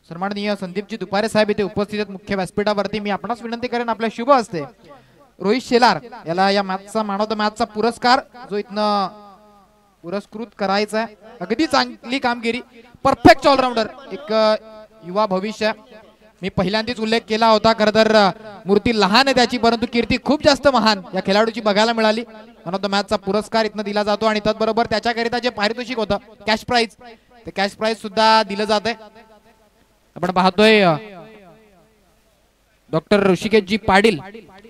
सन्माननीय संदीपजी दुपारे साहेब इथे उपस्थित आहेत मुख्य व्यासपीठावरती। मी आपणास विनंती करेन आपल्या शुभ हस्ते रोहित शेलार याला या मॅचचा मॅन ऑफ द मॅचचा पुरस्कार जो इथनं पुरस्कृत करायचा आहे। अगदी चांगली कामगिरी, परफेक्ट ऑलराऊंडर, एक युवा भविष्य। मी पहिल्यांदाच उल्लेख केला होता, खरं तर मूर्ती लहान आहे त्याची परंतु कीर्ती खूप जास्त महान या खेळाडूची बघायला मिळाली। मॅन ऑफ द मॅचचा पुरस्कार इथनं दिला जातो आणि त्याचबरोबर त्याच्याकरिता जे पारितोषिक होतं कॅश प्राइज, ते कॅश प्राइज सुद्धा दिलं जाते। आपण पाहतोय डॉक्टर ऋषिकेशजी पाटील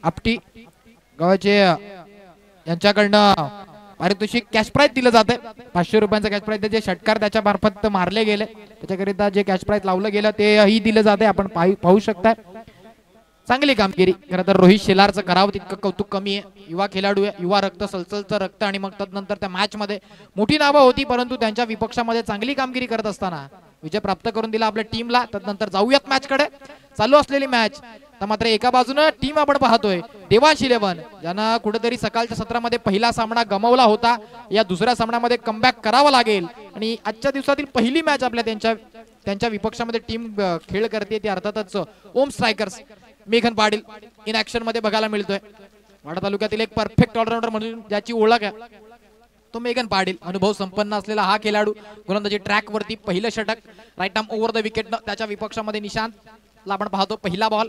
आपटी गावाचे यांच्याकडनं पारितोषिक कॅश प्राइज दिलं जाते। 500 रुपयांचा कॅश प्राइज, जे षटकार त्याच्या मार्फत मारले गेले त्याच्याकरिता जे कॅश प्राइज लावलं गेलं तेही दिलं जाते। आपण पाहू शकता चांगली कामगिरी। खरं तर रोहित शेलारचं करावं तितकं कौतुक कमी आहे। युवा खेळाडू आहे, युवा रक्त, सलसलचं रक्त आणि मग तदनंतर त्या मॅच मध्ये मोठी नावं होती परंतु त्यांच्या विपक्षामध्ये चांगली कामगिरी करत असताना विजय प्राप्त करून दिला आपल्या टीमला। तदनंतर जाऊयात मॅच कडे। चालू असलेली मॅच तर मात्र एका बाजूने टीम आपण पाहतोय देवांश 11 ज्यांना कुठेतरी सकाळच्या सत्रामध्ये पहिला सामना गमावला होता, या दुसऱ्या सामन्यामध्ये कमबॅक करावा लागेल आणि आजच्या दिवसातील पहिली मॅच आपल्या त्यांच्या विपक्षामध्ये टीम खेळ करते ती अर्थातच ओम स्ट्रायकर्स मेघन पाटील इन ऍक्शन मध्ये बघायला मिळतोय। वाडा तालुक्यातील एक परफेक्ट ऑलराऊंडर म्हणून ज्याची ओळख आहे तो मेघन पाटील। अनुभव संपन्न असलेला हा खेळाडू गोलंदाजी ट्रॅक वरती पहिलं षटक right arm over the wicket त्याच्या विपक्षामध्ये निशांत आपण पाहतो। पहिला बॉल,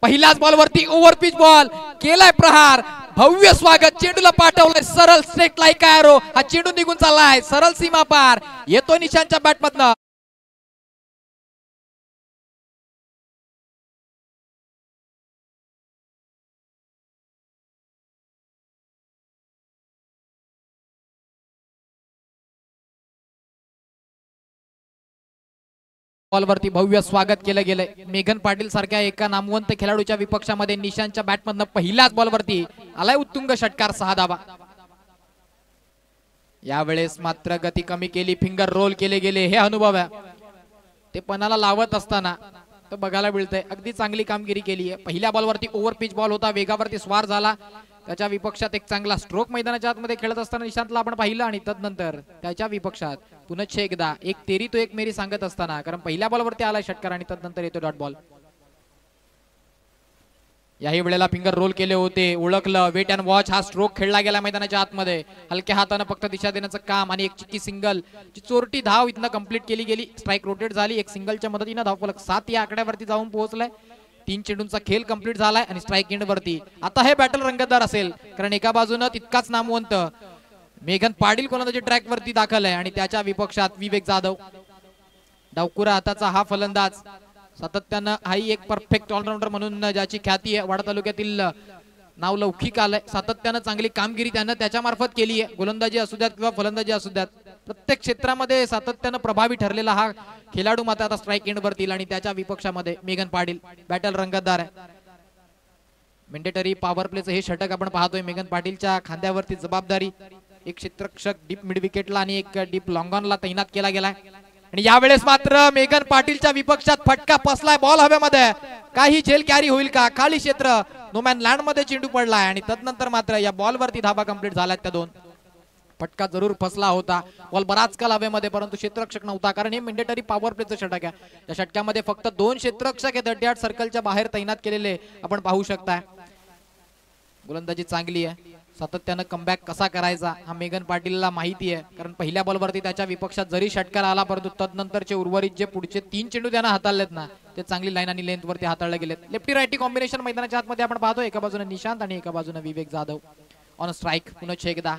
पहिल्याच बॉल वरती ओव्हर पिच बॉल केलाय प्रहार, भव्य स्वागत, चेंडूला पाठवलंय सरळ स्ट्रेट लाईक एरो, हा चेंडू निघून चाललाय सरळ सीमा पार, येतो निशांतच्या बॅट मधनं। बॉलवरती भव्य स्वागत केलं गेलंय मेघन पाटील सारख्या एका नामवंत खेळाडूच्या विपक्षामध्ये निशांतच्या बॅटमधनं पहिल्याच बॉलवरती आलाय उत्तुंग षटकार, 6 धावा। यावेळेस मात्र गती कमी केली, फिंगर रोल केले गेले, हे अनुभव आहे ते पणाला लावत असताना तर बघायला मिळतंय। अगदी चांगली कामगिरी केली आहे। पहिल्या बॉलवरती ओव्हर पिच बॉल होता, वेगावरती स्वार झाला, त्याच्या विपक्षात एक चांगला स्ट्रोक मैदानाच्या आतमध्ये खेळत असताना निशांतला आपण पाहिलं आणि तदनंतर त्याच्या विपक्षात पुन्हा एकदा एक तेरी तो एक मेरी सांगत असताना, कारण पहिल्या बॉलवरती आला षटकार आणि तदनंतर येतो डॉट बॉल। याही वेळेला फिंगर रोल केले होते, ओळखलं, वेट अँड वॉच, हा स्ट्रोक खेळला गेला मैदानाच्या आतमध्ये, हलक्या हाताने फक्त दिशा देण्याचं काम आणि एक चिक्की सिंगल ची चोरटी धाव इथनं कंप्लीट केली गेली। स्ट्राइक रोटेट झाली, एक सिंगलच्या मदतीने धावफलक 7 या आकड्यावरती जाऊन पोहोचलाय। 3 चेंडूंचा खेळ कंप्लीट झालाय आणि स्ट्राइक एंड वरती आता हे बॅटल रंगतदार असेल, कारण एका बाजूने तितकाच नामवंत मेघन पाटील गोलंदाजी ट्रॅक वरती दाखल आहे आणि त्याच्या विपक्षात विवेक जाधव, डावकुरा हाताचा हा फलंदाज, सातत्यानं हाही एक परफेक्ट ऑलराऊंडर म्हणून ज्याची ख्याती आहे, वाडा तालुक्यातील नाव लौकिक आलंय। सातत्यानं चांगली कामगिरी त्यानं त्याच्या मार्फत केली आहे, गोलंदाजी असू द्यात किंवा फलंदाजी असू द्यात, प्रत्येक क्षेत्रामध्ये सातत्यानं प्रभावी ठरलेला हा खेळाडू मात्र आता स्ट्राइक एंड वरती आणि त्याच्या विपक्षामध्ये मेघन पाटील बॅटल रंगतदार आहे। मॅन्डेटरी पॉवर प्लेचं हे षटक आपण पाहतोय, मेघन पाटीलच्या खांद्यावरती जबाबदारी, एक क्षेत्ररक्षक डीप मिड विकेटला आणि एक डीप लॉंग ऑनला तैनात केला गेलाय आणि यावेळेस मात्र मेघन पाटीलच्या विपक्षात फटका बसलाय, बॉल हवेमध्ये, काही झेल कॅरी होईल का, खाली क्षेत्र नो मॅन लँड मध्ये चेंडू पडलाय आणि तदनंतर मात्र या बॉल वरती धाबा कंप्लीट झाल्यात त्या 2। फटका जरूर फसला होता, बॉल बराच काल हवेमध्ये परंतु क्षेत्ररक्षक नव्हता, कारण हे मॅन्डेटरी पॉवर प्लेचं षटक आहे। या षटकामध्ये फक्त 2 क्षेत्ररक्षक हे 38 सर्कलच्या बाहेर तैनात केलेले आपण पाहू शकता। गोलंदाजी चांगली आहे, सातत्यानं कमबॅक कसा करायचा हा मेघन पाटीलला माहिती आहे, कारण पहिल्या बॉलवरती त्याच्या विपक्षात जरी षटकार आला परंतु तदनंतरचे उर्वरित जे पुढचे 3 चेंडू त्यांना हाताळलेत ना ते चांगली लाईन आणि लेंथ वरती हाताळले गेलेत। लेफ्टी राईटी कॉम्बिनेशन मैदानाच्या आतमध्ये आपण पाहतो, एका बाजूने निशांत आणि एका बाजूने विवेक जाधव ऑन स्ट्राइक। पुन्हा एकदा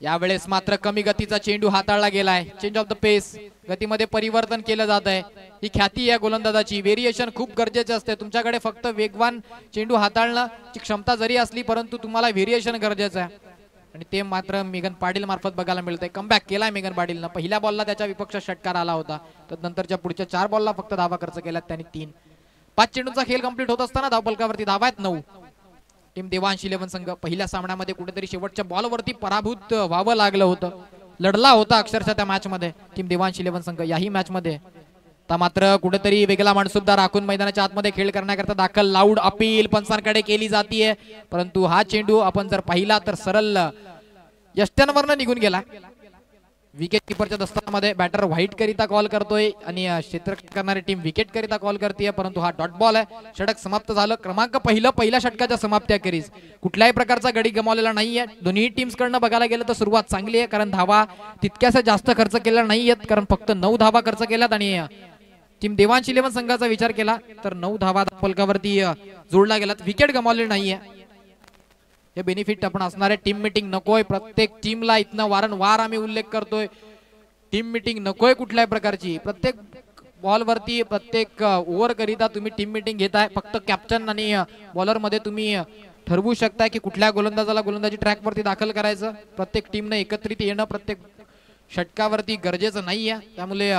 यावेळेस मात्र कमी गतीचा चेंडू हाताळला गेलाय, चेंज ऑफ द पेस, गतीमध्ये परिवर्तन केलं जात आहे, ही ख्याती आहे गोलंदाजाची। व्हेरिएशन खूप गरजेचे असते, तुमच्याकडे फक्त वेगवान चेंडू हाताळण्याची क्षमता जरी असली परंतु तुम्हाला व्हेरिएशन गरजेचं आहे आणि ते मात्र मेघन पाटील मार्फत बघायला मिळतंय। कमबॅक केलाय मेघन पाटीलनं, पहिल्या बॉलला त्याच्या विपक्षात षटकार आला होता, तदनंतरच्या पुढच्या 4 बॉलला फक्त धावा खर्च केल्यात त्यांनी 3। 5 चेंडूंचा खेळ कंप्लीट होत असताना धावफलकावरती धावा आहेत 9। टीम देवांश 11 संघ पहिल्या सामन्यामध्ये कुठेतरी शेवटच्या बॉलवरती पराभूत व्हावं लागलं होतं, लढला होता अक्षरशः त्या मॅच मध्ये टीम देवांश 11 संघ। याही मॅच मध्ये मात्र कुठेतरी वेगळा माणसुद्धा राखून मैदानाच्या आतमध्ये खेळ करण्याकरता दाखल, लाऊड अपील पंचांकडे केली जातीये, परंतु हा चेंडू आपण जर पाहिला तर सरळ यष्ट्यांवरनं निघून गेला। विकेट किपरच्या दस्तामध्ये बॅटर व्हाईट करिता कॉल करतोय आणि क्षेत्ररक्षण करणारी टीम विकेट करिता कॉल करते, परंतु हा डॉट बॉल आहे. षटक समाप्त झालं. क्रमांक पहिल्या षटकाच्या समाप्त्याखेरीज कुठल्याही प्रकारचा गडी गमावलेला नाहीये. दोन्ही टीम्स कडनं बघायला गेलं तर सुरुवात चांगली आहे, कारण धावा तितक्याशा जास्त खर्च केलेला नाहीयेत, कारण फक्त 9 धावा खर्च केल्यात. आणि टीम देवांश 11 संघाचा विचार केला तर 9 धावा फलकावरती जोडला गेलात. विकेट गमावलेली नाहीये. हे बेनिफिट आपण असणारे. टीम मीटिंग नकोय प्रत्येक टीमला, इथनं वारंवार आम्ही उल्लेख करतोय, टीम मीटिंग नकोय कुठल्याही प्रकारची. प्रत्येक बॉलवरती प्रत्येक ओव्हर करिता तुम्ही टीम मीटिंग घेताय. फक्त कॅप्टन आणि बॉलर मध्ये तुम्ही ठरवू शकताय की कुठल्या गोलंदाजाला गोलंदाजी ट्रॅक वरती दाखल करायचं. प्रत्येक टीमनं एकत्रित येणं प्रत्येक षटकावरती गरजेचं नाहीये. त्यामुळे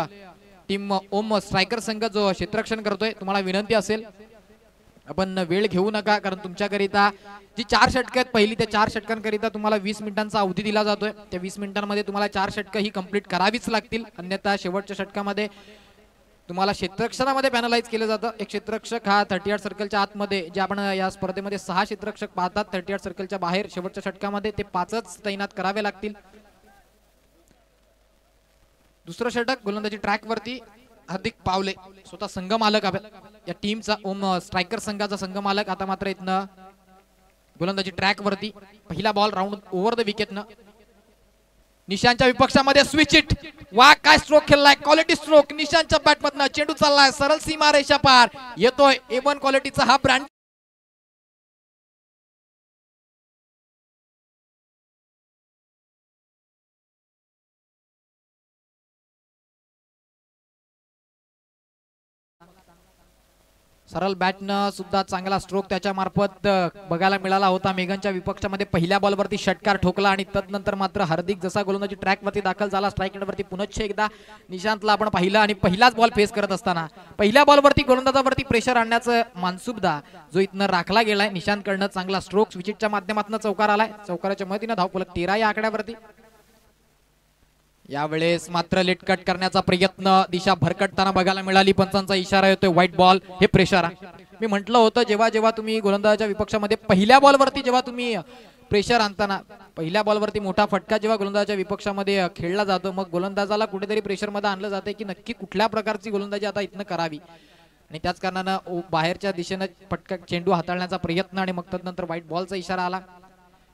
टीम ओम स्ट्रायकर संघ जो क्षेत्ररक्षण करतोय, तुम्हाला विनंती असेल आपण वेळ घेऊ नका, कारण तुमच्याकरिता जी 4 षटकं आहेत पहिली, त्या 4 षटकांकरिता तुम्हाला 20 मिनिटांचा अवधी दिला जातोय. त्या 20 मिनिटांमध्ये तुम्हाला 4 षटकं ही कंप्लीट करावीच लागतील, अन्यथा शेवटच्या षटकामध्ये तुम्हाला क्षेत्ररक्षणामध्ये पॅनलाइज केलं जातं. एक क्षेत्ररक्षक हा 38 सर्कलच्या आतमध्ये, जे आपण या स्पर्धेमध्ये 6 क्षेत्ररक्षक पाहतात 38 सर्कलच्या बाहेर, शेवटच्या षटकामध्ये ते 5च तैनात करावे लागतील. दुसरं षटक गोलंदाजी ट्रॅक वरती हार्दिक पावले स्वतः संघ मालक या टीमचा, ओम स्ट्रायकर संघाचा संघ मालक. आता मात्र इथनं गोलंदाजी ट्रॅक वरती पहिला बॉल राऊंड ओव्हर द विकेटनं निशांच्या विपक्षामध्ये स्विच इट. वा काय स्ट्रोक खेळलाय, क्वालिटी स्ट्रोक निशांच्या बॅटमधनं. चेंडू चाललाय सरळ सीमा रेषा पार, येतोय A1 क्वालिटीचा हा ब्रँड. सरळ बॅटनं सुद्धा चांगला स्ट्रोक त्याच्या मार्फत बघायला मिळाला होता. मेघनच्या विपक्षामध्ये पहिल्या बॉलवरती षटकार ठोकला आणि तदनंतर मात्र हार्दिक जसा गोलंदाजी ट्रॅक वरती दाखल झाला स्ट्राईक एंडवरती पुनश्च एकदा निशांतला आपण पाहिलं. आणि पहिलाच बॉल फेस करत असताना पहिल्या बॉलवरती गोलंदाजावरती प्रेशर आणण्याचं मानसुबदा जो इथनं राखला गेलाय निशांत कडनं. चांगला स्ट्रोक विकेटच्या माध्यमातून चौकार आलाय. चौकाराच्या मदतीने धावफलक 13 या आकड्यावरती. यावेळेस मात्र लेट कट करण्याचा प्रयत्न, दिशा भरकटताना बघायला मिळाली. पंचांचा इशारा येतोय व्हाईट बॉल. हे प्रेशर आहे. मी म्हटलं होतं जेव्हा जेव्हा तुम्ही गोलंदाजाच्या विपक्षामध्ये पहिल्या बॉलवरती जेव्हा तुम्ही प्रेशर आणताना, पहिल्या बॉलवरती मोठा फटका जेव्हा गोलंदाजाच्या विपक्षामध्ये खेळला जातो, मग गोलंदाजाला कुठेतरी प्रेशर मध्ये आणलं जाते की नक्की कुठल्या प्रकारची गोलंदाजी आता इथनं करावी. आणि त्याच कारणानं बाहेरच्या दिशेनं फटका चेंडू हाताळण्याचा प्रयत्न आणि मग त्यानंतर व्हाईट बॉलचा इशारा आला.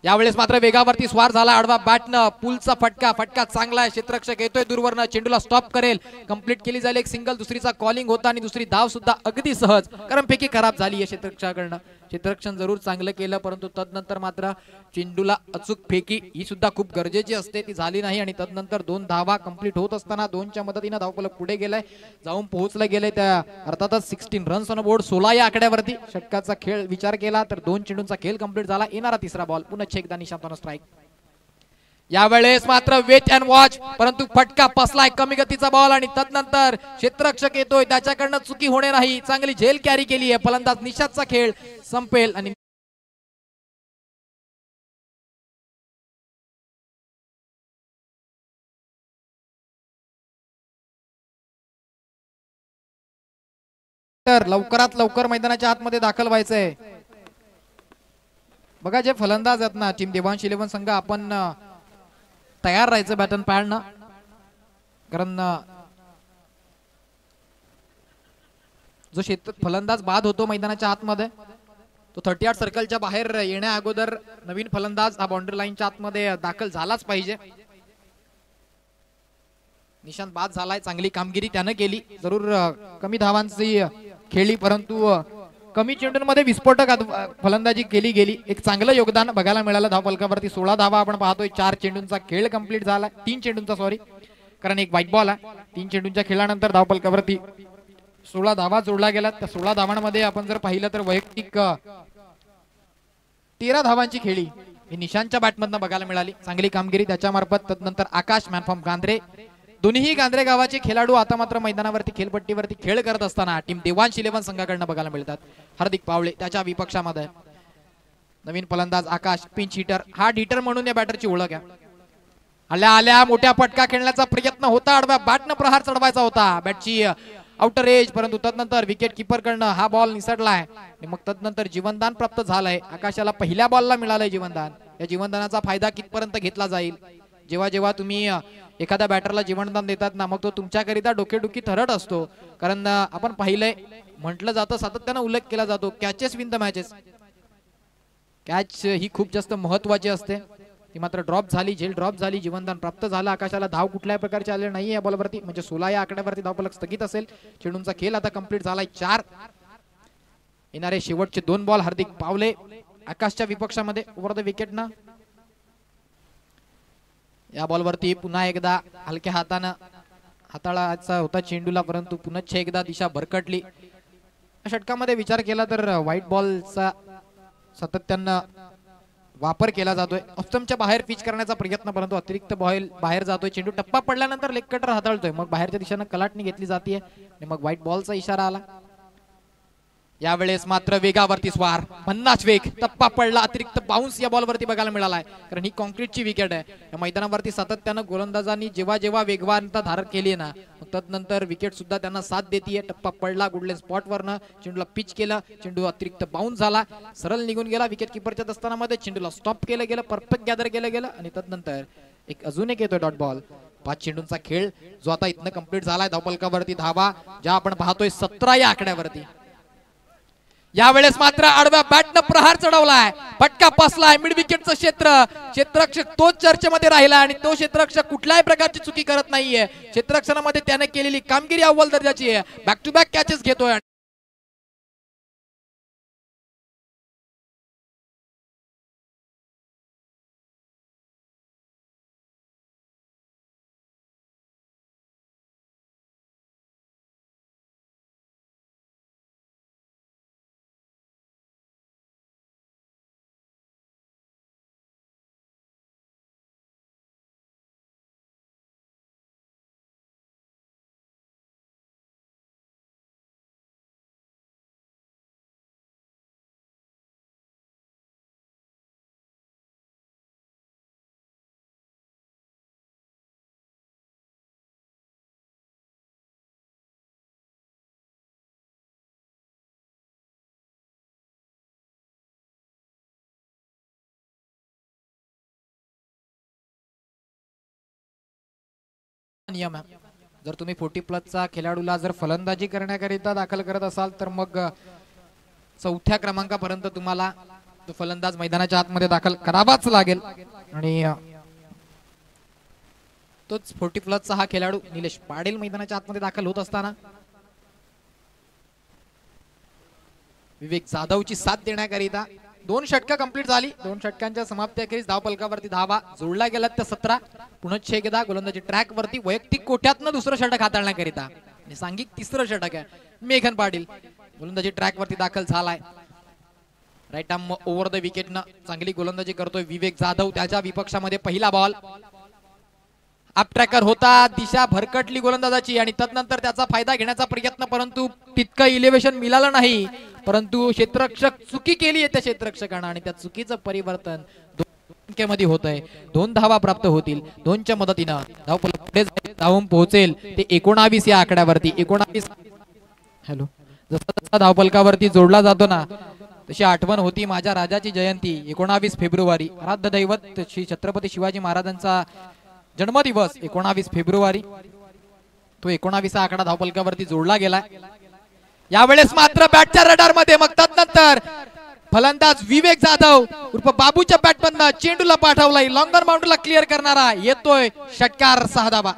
यावेळेस मात्र वेगावरती स्वार झाला आडवा बॅटनं. पुलचा फटका चांगला आहे. क्षेत्ररक्षक येतोय दूरवरनं, चेंडूला स्टॉप करेल. कंप्लीट केली जाईल एक सिंगल. दुसरीचा कॉलिंग होता आणि दुसरी धाव सुद्धा अगदी सहज, कारण फेकी खराब झाली आहे क्षेत्ररक्षकाकडनं. क्षेत्ररक्षण जरूर चांगलं केलं, परंतु तदनंतर मात्र चेंडूला अचूक फेकी ही सुद्धा खूप गरजेची असते, ती झाली नाही. आणि तदनंतर 2 धावा कंप्लीट होत असताना 2च्या मदतीने धावफलक पुढे गेलाय, जाऊन पोहोचलं गेलंय. त्या अर्थातच 16 रन्स ऑन बोर्ड 16 या आकड्यावरती. षटकाचा खेळ विचार केला तर 2 चेंडूंचा खेळ कंप्लीट झाला. येणारा तिसरा बॉल पुन्हा एकदा निशांतनं स्ट्राईक. यावेळेस मात्र वेट अँड वॉच, परंतु फटका पसलाय. कमी गतीचा बॉल आणि तदनंतर क्षेत्ररक्षक येतोय, त्याच्याकडनं चुकी होणे नाही. चांगली झेल कॅरी केली आहे. फलंदाज निशांतचा खेळ संपेल आणि लवकरात लवकर मैदानाच्या आतमध्ये दाखल व्हायचंय. बघा जे फलंदाज आहेत ना टीम देवांश 11 संघ, आपण तयार राहायचं बॅटन पॅडनं, कारण जो फलंदाज बाद होतो मैदानाच्या आतमध्ये तो 38 सर्कलच्या बाहेर येण्या अगोदर नवीन फलंदाज हा बाउंड्री लाईनच्या आतमध्ये दाखल झालाच पाहिजे. निशांत बाद झालाय. चांगली कामगिरी त्यानं केली, जरूर कमी धावांची खेळली, परंतु कमी चेंडूंमध्ये विस्फोटक फलंदाजी केली गेली. एक चांगलं योगदान बघायला मिळालं. धावफलकावरती 16 धावा आपण पाहतोय. 4 चेंडूंचा खेळ कंप्लीट झाला. 3 चेंडूंचा सॉरी, कारण एक व्हाईट बॉल आहे. 3 चेंडूंच्या खेळानंतर धावफलकावरती 16 धावा जोडला गेला. त्या 16 धावांमध्ये आपण जर पाहिलं तर वैयक्तिक 13 धावांची खेळी ही निशांतच्या बॅटमधनं बघायला मिळाली. चांगली कामगिरी त्याच्या मार्फत. तदनंतर आकाश मॅनफ्रॉम गांधरे, दोन्ही गांधरे गावाचे खेळाडू आता मात्र मैदानावरती खेळपट्टीवरती खेळ करत असताना टीम देवांश 11 संघाकडनं बघायला मिळतात. हार्दिक पावळे त्याच्या विपक्षामध्ये, नवीन फलंदाज आकाश पिंच हिटर, हार्ड हिटर म्हणून या बॅटरची ओळख आहे. आल्या आल्या मोठ्या फटका खेळण्याचा प्रयत्न होता, आडव्या बॅटनं प्रहार चढवायचा होता बॅटची आउटर एज, परंतु तदनंतर विकेट किपर कडनं हा बॉल निसटलाय आणि मग तदनंतर जीवनदान प्राप्त झालंय. आकाशाला पहिल्या बॉलला मिळालंय जीवनदान. या जीवनदानाचा फायदा कितपर्यंत घेतला जाईल, जेव्हा जेव्हा तुम्ही एखाद्या बॅटरला जीवनदान देतात ना, मग तो तुमच्याकरिता डोकेडुखी ठरत असतो. कारण आपण पाहिलंय, म्हटलं जातं, सातत्यानं उल्लेख केला जातो, catches win the matches. Catch ही खूप जास्त महत्वाची असते. ती मात्र ड्रॉप झाली, झेल ड्रॉप झाली, जीवनदान प्राप्त झालं. आकाशाला धाव कुठल्याही प्रकारचे आले नाही या बॉलवरती, म्हणजे 16 या आकड्यावरती धावफलक स्थगित असेल. चेंडूंचा खेळ आता कंप्लीट झालाय. 4 येणारे शेवटचे 2 बॉल हार्दिक पावले आकाशच्या विपक्षामध्ये ओव्हर द विकेट ना. या बॉलवरती पुन्हा एकदा हलक्या हातानं हाताळायचा होता चेंडूला, परंतु पुन्हा एकदा दिशा भरकटली. षटकामध्ये विचार केला तर व्हाईट बॉलचा सातत्यानं वापर केला जातोय. ऑफस्टंपच्या बाहेर पिच करण्याचा प्रयत्न, परंतु अतिरिक्त बॉल बाहेर जातोय. चेंडू टप्पा पडल्यानंतर लेग कटर हाताळतोय, मग बाहेरच्या दिशेनं कलाटणी घेतली जाते आणि मग व्हाईट बॉलचा इशारा आला. यावेळेस मात्र वेगावरती स्वार, 50 वेग, टप्पा पडला, अतिरिक्त बाउन्स या बॉलवरती बघायला मिळालाय. कारण ही कॉन्क्रीटची विकेट आहे. या मैदानावरती सातत्यानं गोलंदाजांनी जेव्हा जेव्हा वेगवानता धारण केली ना, तदनंतर विकेट सुद्धा त्यांना साथ देतीये. टप्पा पडला, गुडले स्पॉटवरनं चेंडूला पिच केलं, चेंडू अतिरिक्त बाउन्स झाला, सरळ निघून गेला. विकेट किपरच्या दस्तानामध्ये चेंडूला स्टॉप केलं गेलं, परफेक्ट गॅदर केलं गेलं आणि तदनंतर अजून एक येतोय डॉट बॉल. 5 चेंडूंचा खेळ जो आता इथनं कंप्लीट झालाय. धावफलकावरती धावा ज्या आपण पाहतोय 17 या आकड्यावरती. यावेळेस मात्र आडव्या बॅटनं प्रहार चढवलाय, फटका बसलाय. मिड विकेटचं क्षेत्ररक्षक तोच चर्चेमध्ये राहिला आणि तो क्षेत्ररक्षक कुठल्याही प्रकारची चुकी करत नाहीये. क्षेत्ररक्षणामध्ये त्याने केलेली कामगिरी अव्वल दर्जाची आहे. बॅक टू बॅक कॅचेस घेतोय. नियम आहे, जर तुम्ही 40+ खेळाडूला जर फलंदाजी करण्याकरिता दाखल करत असाल तर मग 4थ्या क्रमांकापर्यंत तुम्हाला तो फलंदाज मैदानाच्या आतमध्ये दाखल करावाच लागेल. आणि तोच 40+ हा खेळाडू निलेश पाटील मैदानाच्या आतमध्ये दाखल होत असताना विवेक जाधवची साथ देण्याकरिता 2 षटकं कंप्लीट झाली. 2 षटकांच्या समाप्तीअखेरीस धावफलकावरती धावा जोडल्या गेल्यात त्या 17. पुन्हा एकदा गोलंदाजी ट्रॅक वरती वैयक्तिक कोट्यातनं दुसरं षटक हाताळण्याकरिता आणि सांघिक 3रं षटक आहे. मेघन पाटील गोलंदाजी ट्रॅक वरती दाखल झालाय. राईट आर्म ओव्हर द विकेटनं चांगली गोलंदाजी करतोय विवेक जाधव. त्याच्या विपक्षामध्ये पहिला बॉल अप ट्रॅकर होता, दिशा भरकटली गोलंदाजाची आणि तदनंतर त्याचा फायदा घेण्याचा प्रयत्न, परंतु तितकं इलेव्हेशन मिळालं नाही. परंतु क्षेत्ररक्षक चुकी केली आहे त्या क्षेत्ररक्षकानं आणि त्या चुकीचं परिवर्तन मध्ये होत आहे. 2 धावा प्राप्त होतील. 2च्या मदतीनं धावफलक पुढे जाऊन पोहोचेल ते 19 या आकड्यावरती. 19 हॅलो, जसा धावफलकावरती जोडला जातो ना तशी आठवण होती माझ्या राजाची जयंती. 19 फेब्रुवारी आराध्य दैवत श्री छत्रपती शिवाजी महाराजांचा जन्मदिवस 19 फेब्रुवारी. तो 19 आकडा धावफलकावरती जोडला गेला. यावेळेस मात्र बॅटच्या रडार मध्ये, मग तदनंतर फलंदाज विवेक जाधव उर्फ बाबूच्या बॅटमधनं चेंडूला पाठवलाय. लॉंगर बाउंड्रीला क्लिअर करणारा येतोय षटकार 6 धावा.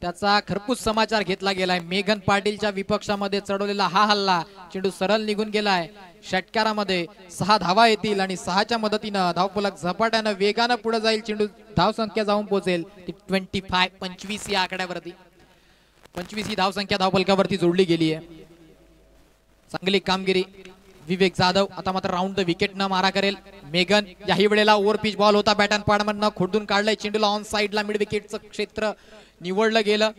त्याचा खरपूस समाचार घेतला गेलाय. मेघन पाटीलच्या विपक्षामध्ये चढवलेला हा हल्ला चेंडू सरळ निघून गेलाय. षटकारामध्ये 6 धावा येतील आणि 6च्या मदतीनं धावफलक झपाट्यानं वेगानं पुढे जाईल. चेंडू धावसंख्या जाऊन पोहोचेल 25 या आकड्यावरती. 25 ही धावसंख्या धावफलकावरती जोडली गेली आहे. चांगली कामगिरी विवेक जाधव. आता मात्र राऊंड द विकेट न मारा करेल मेघन. याही वेळेला ओव्हर पिच बॉल होता, बॅट अँड पॉड मधनं खोडून काढलाय. चेंडूला ऑन साइडला मिड विकेटचं क्षेत्र निवडलं गेलं.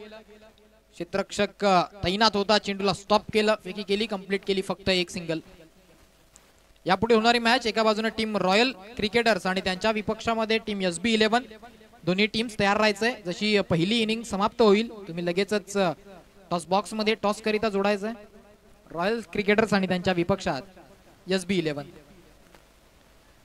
क्षेत्ररक्षक तैनात होता, चेंडूला स्टॉप केलं, फेकी केली, कंप्लीट केली, फक्त 1 सिंगल. यापुढे होणारी मॅच एका बाजूने टीम रॉयल क्रिकेटर्स आणि त्यांच्या विपक्षामध्ये टीम SB11. दोन्ही टीम्स तयार राहायचंय. जशी पहिली इनिंग समाप्त होईल तुम्ही लगेचच टॉस बॉक्स मध्ये टॉस करिता जोडायचं आहे रॉयल क्रिकेटर्स आणि त्यांच्या विपक्षात SB11.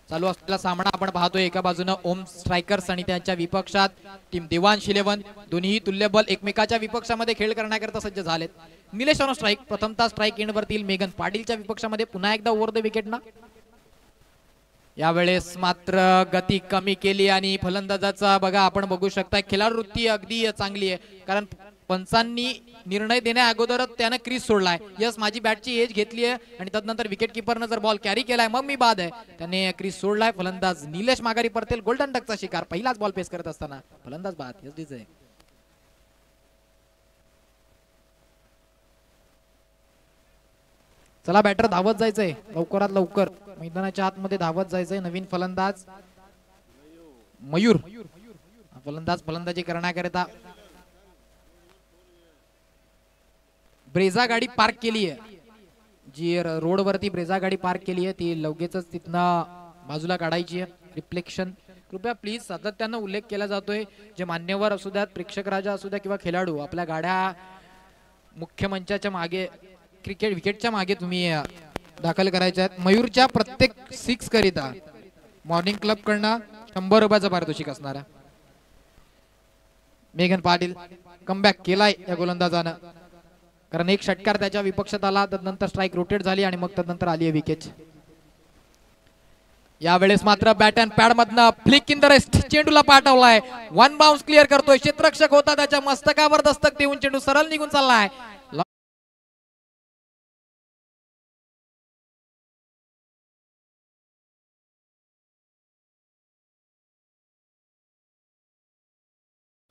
चालू असलेला सामना आपण पाहतोय एका बाजूने ओम स्ट्रायकर्स आणि त्यांच्या विपक्षात टीम देवांश 11. दोन्ही तुल्यबल एकमेकाच्या विपक्षामध्ये खेळ करण्याकरता सज्ज झालेत. निलेश ऑन स्ट्राईक प्रथमतः स्ट्राईक एंड वरती मेघन पाटीलच्या विपक्षामध्ये पुन्हा एकदा ओव्हर द विकेट ना. यावेळेस मात्र गती कमी केली आणि फलंदाजाचा बघा आपण बघू शकता खेळाडू वृत्ती अगदी चांगली आहे कारण पंचांनी निर्णय देण्या अगोदरच त्याने क्रीज सोडलाय. यस माझी बॅटची एज घेतली आहे आणि तदनंतर विकेट किपरनं जर बॉल कॅरी केलाय मग मी बाद आहे. त्याने क्रीज सोडलाय. फलंदाज निलेश माघारी परतेल. गोल्डन डकचा शिकार पहिलाच बॉल पेस करत असताना फलंदाज बाद. यस आहे. चला बॅटर धावत जायचंय लवकरात लवकर मैदानाच्या आतमध्ये धावत जायचंय. नवीन फलंदाज मयूर फलंदाजी करण्याकरिता ब्रेझा गाडी पार्क केली आहे. जी रोड वरती ब्रेझा गाडी पार्क केली आहे ती लगेचच तिथनं बाजूला काढायची आहे. रिफ्लेक्शन कृपया प्लीज सातत्यानं उल्लेख केला जातोय जे मान्यवर असू द्यात प्रेक्षक राजा असू द्या किंवा खेळाडू आपल्या गाड्या मुख्य मंचाच्या मागे क्रिकेट विकेटच्या मागे तुम्ही दाखल करायच्या आहेत. मयूरच्या प्रत्येक 6 करिता मॉर्निंग क्लब कडनं 100 रुपयाचं पारितोषिक असणार आहे. मेघन पाटील कमबॅक केलाय या गोलंदाजानं कारण एक षटकार त्याच्या विपक्षात आला तदनंतर स्ट्राईक रोटेट झाली आणि मग तदनंतर आली आहे विकेट. यावेळेस मात्र बॅट अँड पॅड मधनं फ्लिक इन द रेस्ट चेंडूला पाठवलाय. 1 बाउन्स क्लिअर करतोय. क्षेत्ररक्षक होता त्याच्या मस्तकावर दस्तक देऊन चेंडू सरळ निघून चाललाय.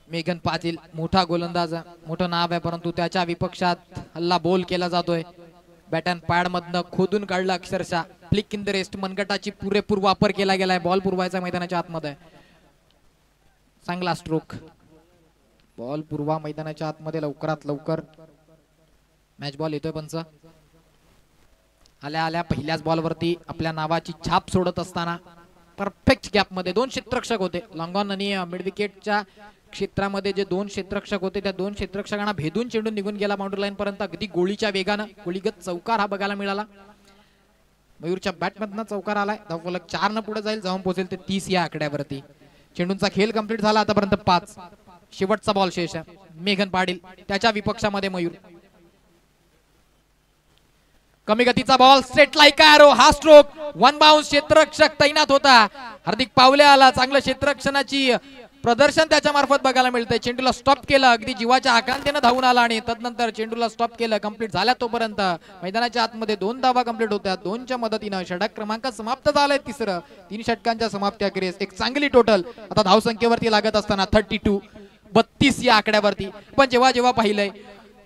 मेघन पाटील मोठा गोलंदाज मोठं नाव आहे परंतु त्याच्या विपक्षात हल्ला बोल केला जातोय. बॅट अँड पॅड मधनं खोदून काढला अक्षरशः. फ्लिक इन द रेस्ट मनगटाची पुरेपूर वापर केला गेलाय. बॉल पुरवायचा मैदानाच्या आतमध्ये. चांगला स्ट्रोक. बॉल पुरवा मैदानाच्या आतमध्ये लवकरात लवकर. मॅच बॉल येतोय पंच. आल्या आल्या पहिल्याच बॉल वरती आपल्या नावाची छाप सोडत असताना परफेक्ट गॅप मध्ये 2 क्षेत्ररक्षक होते. लॉंग ऑन आणि मिड विकेटच्या क्षेत्रामध्ये जे 2 क्षेत्ररक्षक होते त्या 2 क्षेत्ररक्षकांना भेदून चेंडू निघून गेला बाउंड्री लाईन पर्यंत अगदी गोळीच्या वेगानं. गोळीगत चौकार हा बघायला मिळाला. मयूरच्या बॅटमधनं चौकार आलाय. धावफलक 4 न पुढे जाईल जाऊन पोहोचेल ते 30 या आकड्यावरती. चेंडूंचा खेळ कंप्लीट झाला आतापर्यंत 5. शेवटचा बॉल शेष आहे. मेघन पाटील त्याच्या विपक्षामध्ये मयूर. कमी गतीचा बॉल स्ट्रेट लाईक एरो. हा स्ट्रोक 1 बाउन्स. क्षेत्ररक्षक तैनात होता. हार्दिक पावले आला. चांगलं क्षेत्ररक्षणाची प्रदर्शन त्याच्या मार्फत बघायला मिळतंय. चेंडूला स्टॉप केलं. अगदी जीवाच्या आकांक्षेने धावून आला आणि तदनंतर चेंडूला स्टॉप केलं. कंप्लीट झाल्या तोपर्यंत मैदानाच्या आतमध्ये 2 धावा कंप्लीट होत्या. 2च्या मदतीनं षटक क्रमांक समाप्त झालाय. 3 षटकांच्या समाप्ती अखेरीस एक चांगली टोटल आता धावसंख्येवरती लागत असताना 32 या आकड्यावरती. पण जेव्हा जेव्हा पाहिलंय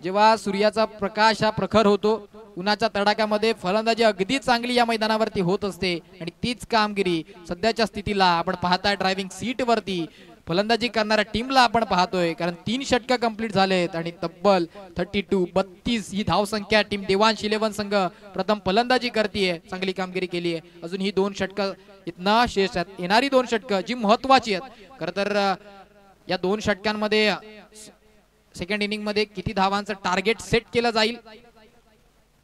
जेव्हा सूर्याचा प्रकाश हा प्रखर होतो उन्हाच्या तडाख्यामध्ये फलंदाजी अगदी चांगली या मैदानावरती होत असते आणि तीच कामगिरी सध्याच्या स्थितीला आपण पाहताय ड्रायव्हिंग सीट वरती फलंदाजी करणाऱ्या टीमला आपण पाहतोय कारण 3 षटक कंप्लीट झालेत आणि तब्बल 32 ही धावसंख्या टीम देवांश 11 संघ प्रथम फलंदाजी करतेय. चांगली कामगिरी केली आहे. अजून ही 2 षटक इथनं शेष आहेत. येणारी 2 षटक जी महत्वाची आहेत. खरं तर या 2 षटकांमध्ये सेकंड इनिंग मध्ये किती धावांचं टार्गेट सेट केलं जाईल.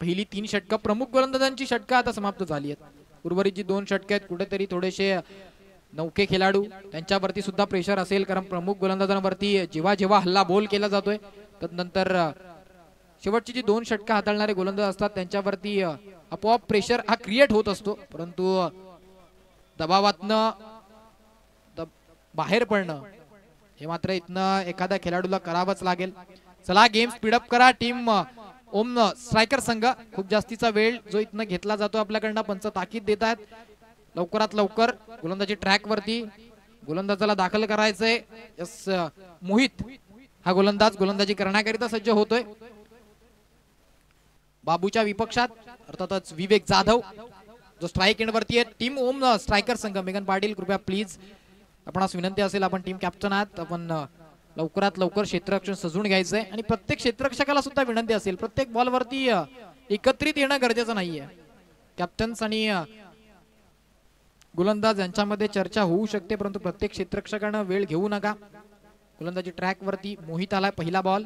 पहिली 3 षटक प्रमुख गोलंदाजांची षटकं आता समाप्त झाली आहेत. उर्वरित जी 2 षटक आहेत कुठेतरी थोडेसे नौके खेळाडू त्यांच्यावरती सुद्धा प्रेशर असेल कारण प्रमुख गोलंदाजांवरती जेव्हा जेव्हा हल्ला बोल केला जातोय तदनंतर शेवटची जी 2 षटकं हाताळणारे गोलंदाज असतात त्यांच्यावरती आपोआप प्रेशर हा क्रिएट होत असतो. परंतु दबावातनं बाहेर पडणं हे मात्र इथनं एखाद्या खेळाडूला करावंच लागेल. चला गेम स्पीडअप करा. टीम ओम स्ट्रायकर संघ खूप जास्तीचा वेळ जो इथनं घेतला जातो आपल्याकडनं पंच ताकीद देत आहेत. लवकरात लवकर गोलंदाजी ट्रॅक वरती गोलंदाजाला दाखल करायचंय. यस मोहित हा गोलंदाजी करण्याकरिता सज्ज होतोय. बाबूच्या विपक्षात अर्थातच विवेक जाधव जो स्ट्राईक एंड वरती आहे. टीम ओम स्ट्रायकर संघ मेघन पाटील कृपया प्लीज आपणास विनंती असेल आपण टीम कॅप्टन आहात आपण लवकरात लवकर क्षेत्ररक्षण सजून घ्यायचंय आणि प्रत्येक क्षेत्ररक्षकाला सुद्धा विनंती असेल प्रत्येक बॉल वरती एकत्रित येणं गरजेचं नाहीये. कॅप्टन्स आणि गोलंदाज यांच्यामध्ये चर्चा होऊ शकते परंतु प्रत्येक क्षेत्ररक्षकानं वेळ घेऊ नका. गोलंदाजी ट्रॅक वरती मोहित आलाय. पहिला ball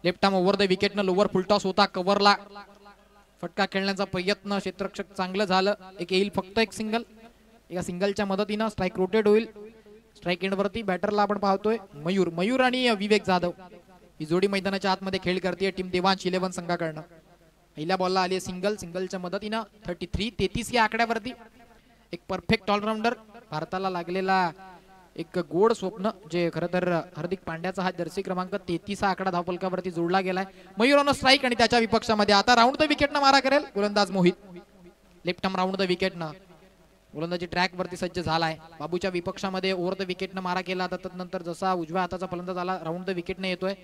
left arm over the विकेटनं लोवर फुलटॉस होता, कव्हरला फटका खेळण्याचा प्रयत्न क्षेत्ररक्षक चांगलं झालं. एक येईल फक्त एक सिंगल, एका सिंगलच्या मदतीनं स्ट्राईक रोटेट होईल. स्ट्राईक एंड वरती बॅटरला आपण पाहतोय मयूर आणि विवेक जाधव ही जोडी मैदानाच्या आतमध्ये खेळ करते टीम देवांश 11 संघाकडनं. पहिल्या बॉलला आली सिंगल, सिंगलच्या मदतीनं 33 या आकड्यावरती एक परफेक्ट ऑलराऊंडर. भारताला लागलेला एक गोड स्वप्न जे खरं तर हार्दिक पांड्याचा हा जर्सी क्रमांक 33 आकडा धावफलकावरती जोडला गेलाय. मयूर ऑन स्ट्राईक आणि त्याच्या विपक्षामध्ये आता राऊंड द विकेटनं मारा करेल गोलंदाज Mohit. Left arm round the विकेटनं गोलंदाजी ट्रॅक वरती सज्ज झालाय. बाबूच्या विपक्षामध्ये ओव्हर द विकेटनं मारा केला, त्यानंतर जसा उजव्या हाताचा फलंदाज आला राऊंड द विकेटने येतोय.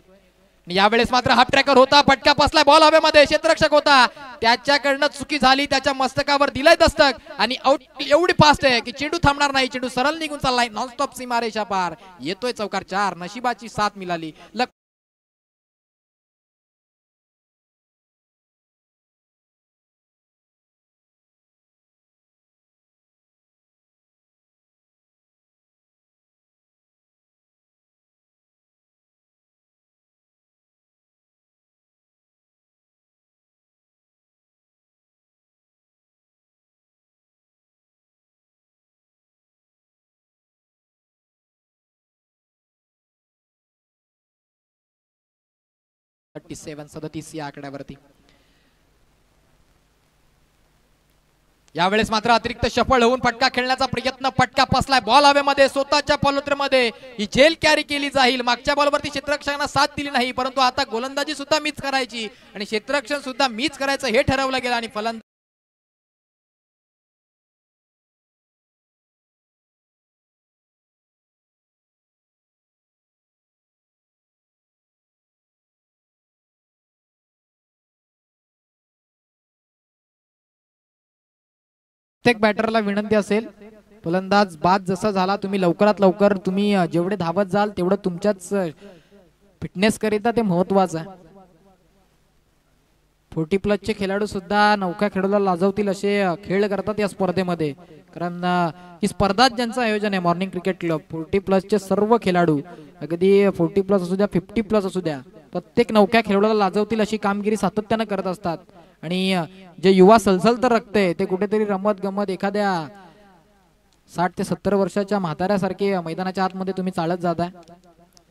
यावेळेस मात्र हाफ ट्रॅकर होता, फटका बसलाय, बॉल हवेमध्ये, क्षेत्ररक्षक होता त्याच्याकडनं चुकी झाली, त्याच्या मस्तकावर दिलाय दस्तक आणि आउट एवढी फास्ट आहे की चेंडू थांबणार नाही. चेंडू सरळ निघून चाललाय नॉनस्टॉप सीमारेषा पार, येतोय चौकार 4. नशिबाची साथ मिळाली. सदतीस या आकड्यावरती. यावेळेस मात्र अतिरिक्त सफळ होऊन फटका खेळण्याचा प्रयत्न, फटका पसलाय, बॉल हवेमध्ये, स्वतःच्या पॉलोत्रीमध्ये ही झेल कॅरी केली जाईल. मागच्या बॉलवरती क्षेत्ररक्षकांना साथ दिली नाही, परंतु आता गोलंदाजी सुद्धा मीच करायची आणि क्षेत्ररक्षण सुद्धा मीच करायचं हे ठरवलं गेलं आणि फलंदाज प्रत्येक बॅटरला विनंती असेल, फलंदाज बाद जसा झाला तुम्ही लवकरात लवकर तुम्ही जेवढे धावत जाल तेवढं तुमच्याच फिटनेस करिता ते महत्वाचं आहे. 40+ चे खेळाडू सुद्धा नौका खेळायला लाजवतील असे खेळ करतात या स्पर्धेमध्ये, कारण ही स्पर्धा ज्यांचं आयोजन आहे मॉर्निंग क्रिकेट क्लब 40+ चे सर्व खेळाडू, अगदी 40+ असू द्या 50+ असू द्या, प्रत्येक नौका खेळायला लाजवतील अशी कामगिरी सातत्यानं करत असतात. आणि जे युवा सलसल तर रखते ते कुठेतरी रमत गमत एखाद्या 60 ते 70 वर्षाच्या म्हाताऱ्यासारखे मैदानाच्या आतमध्ये तुम्ही चालत जाताय,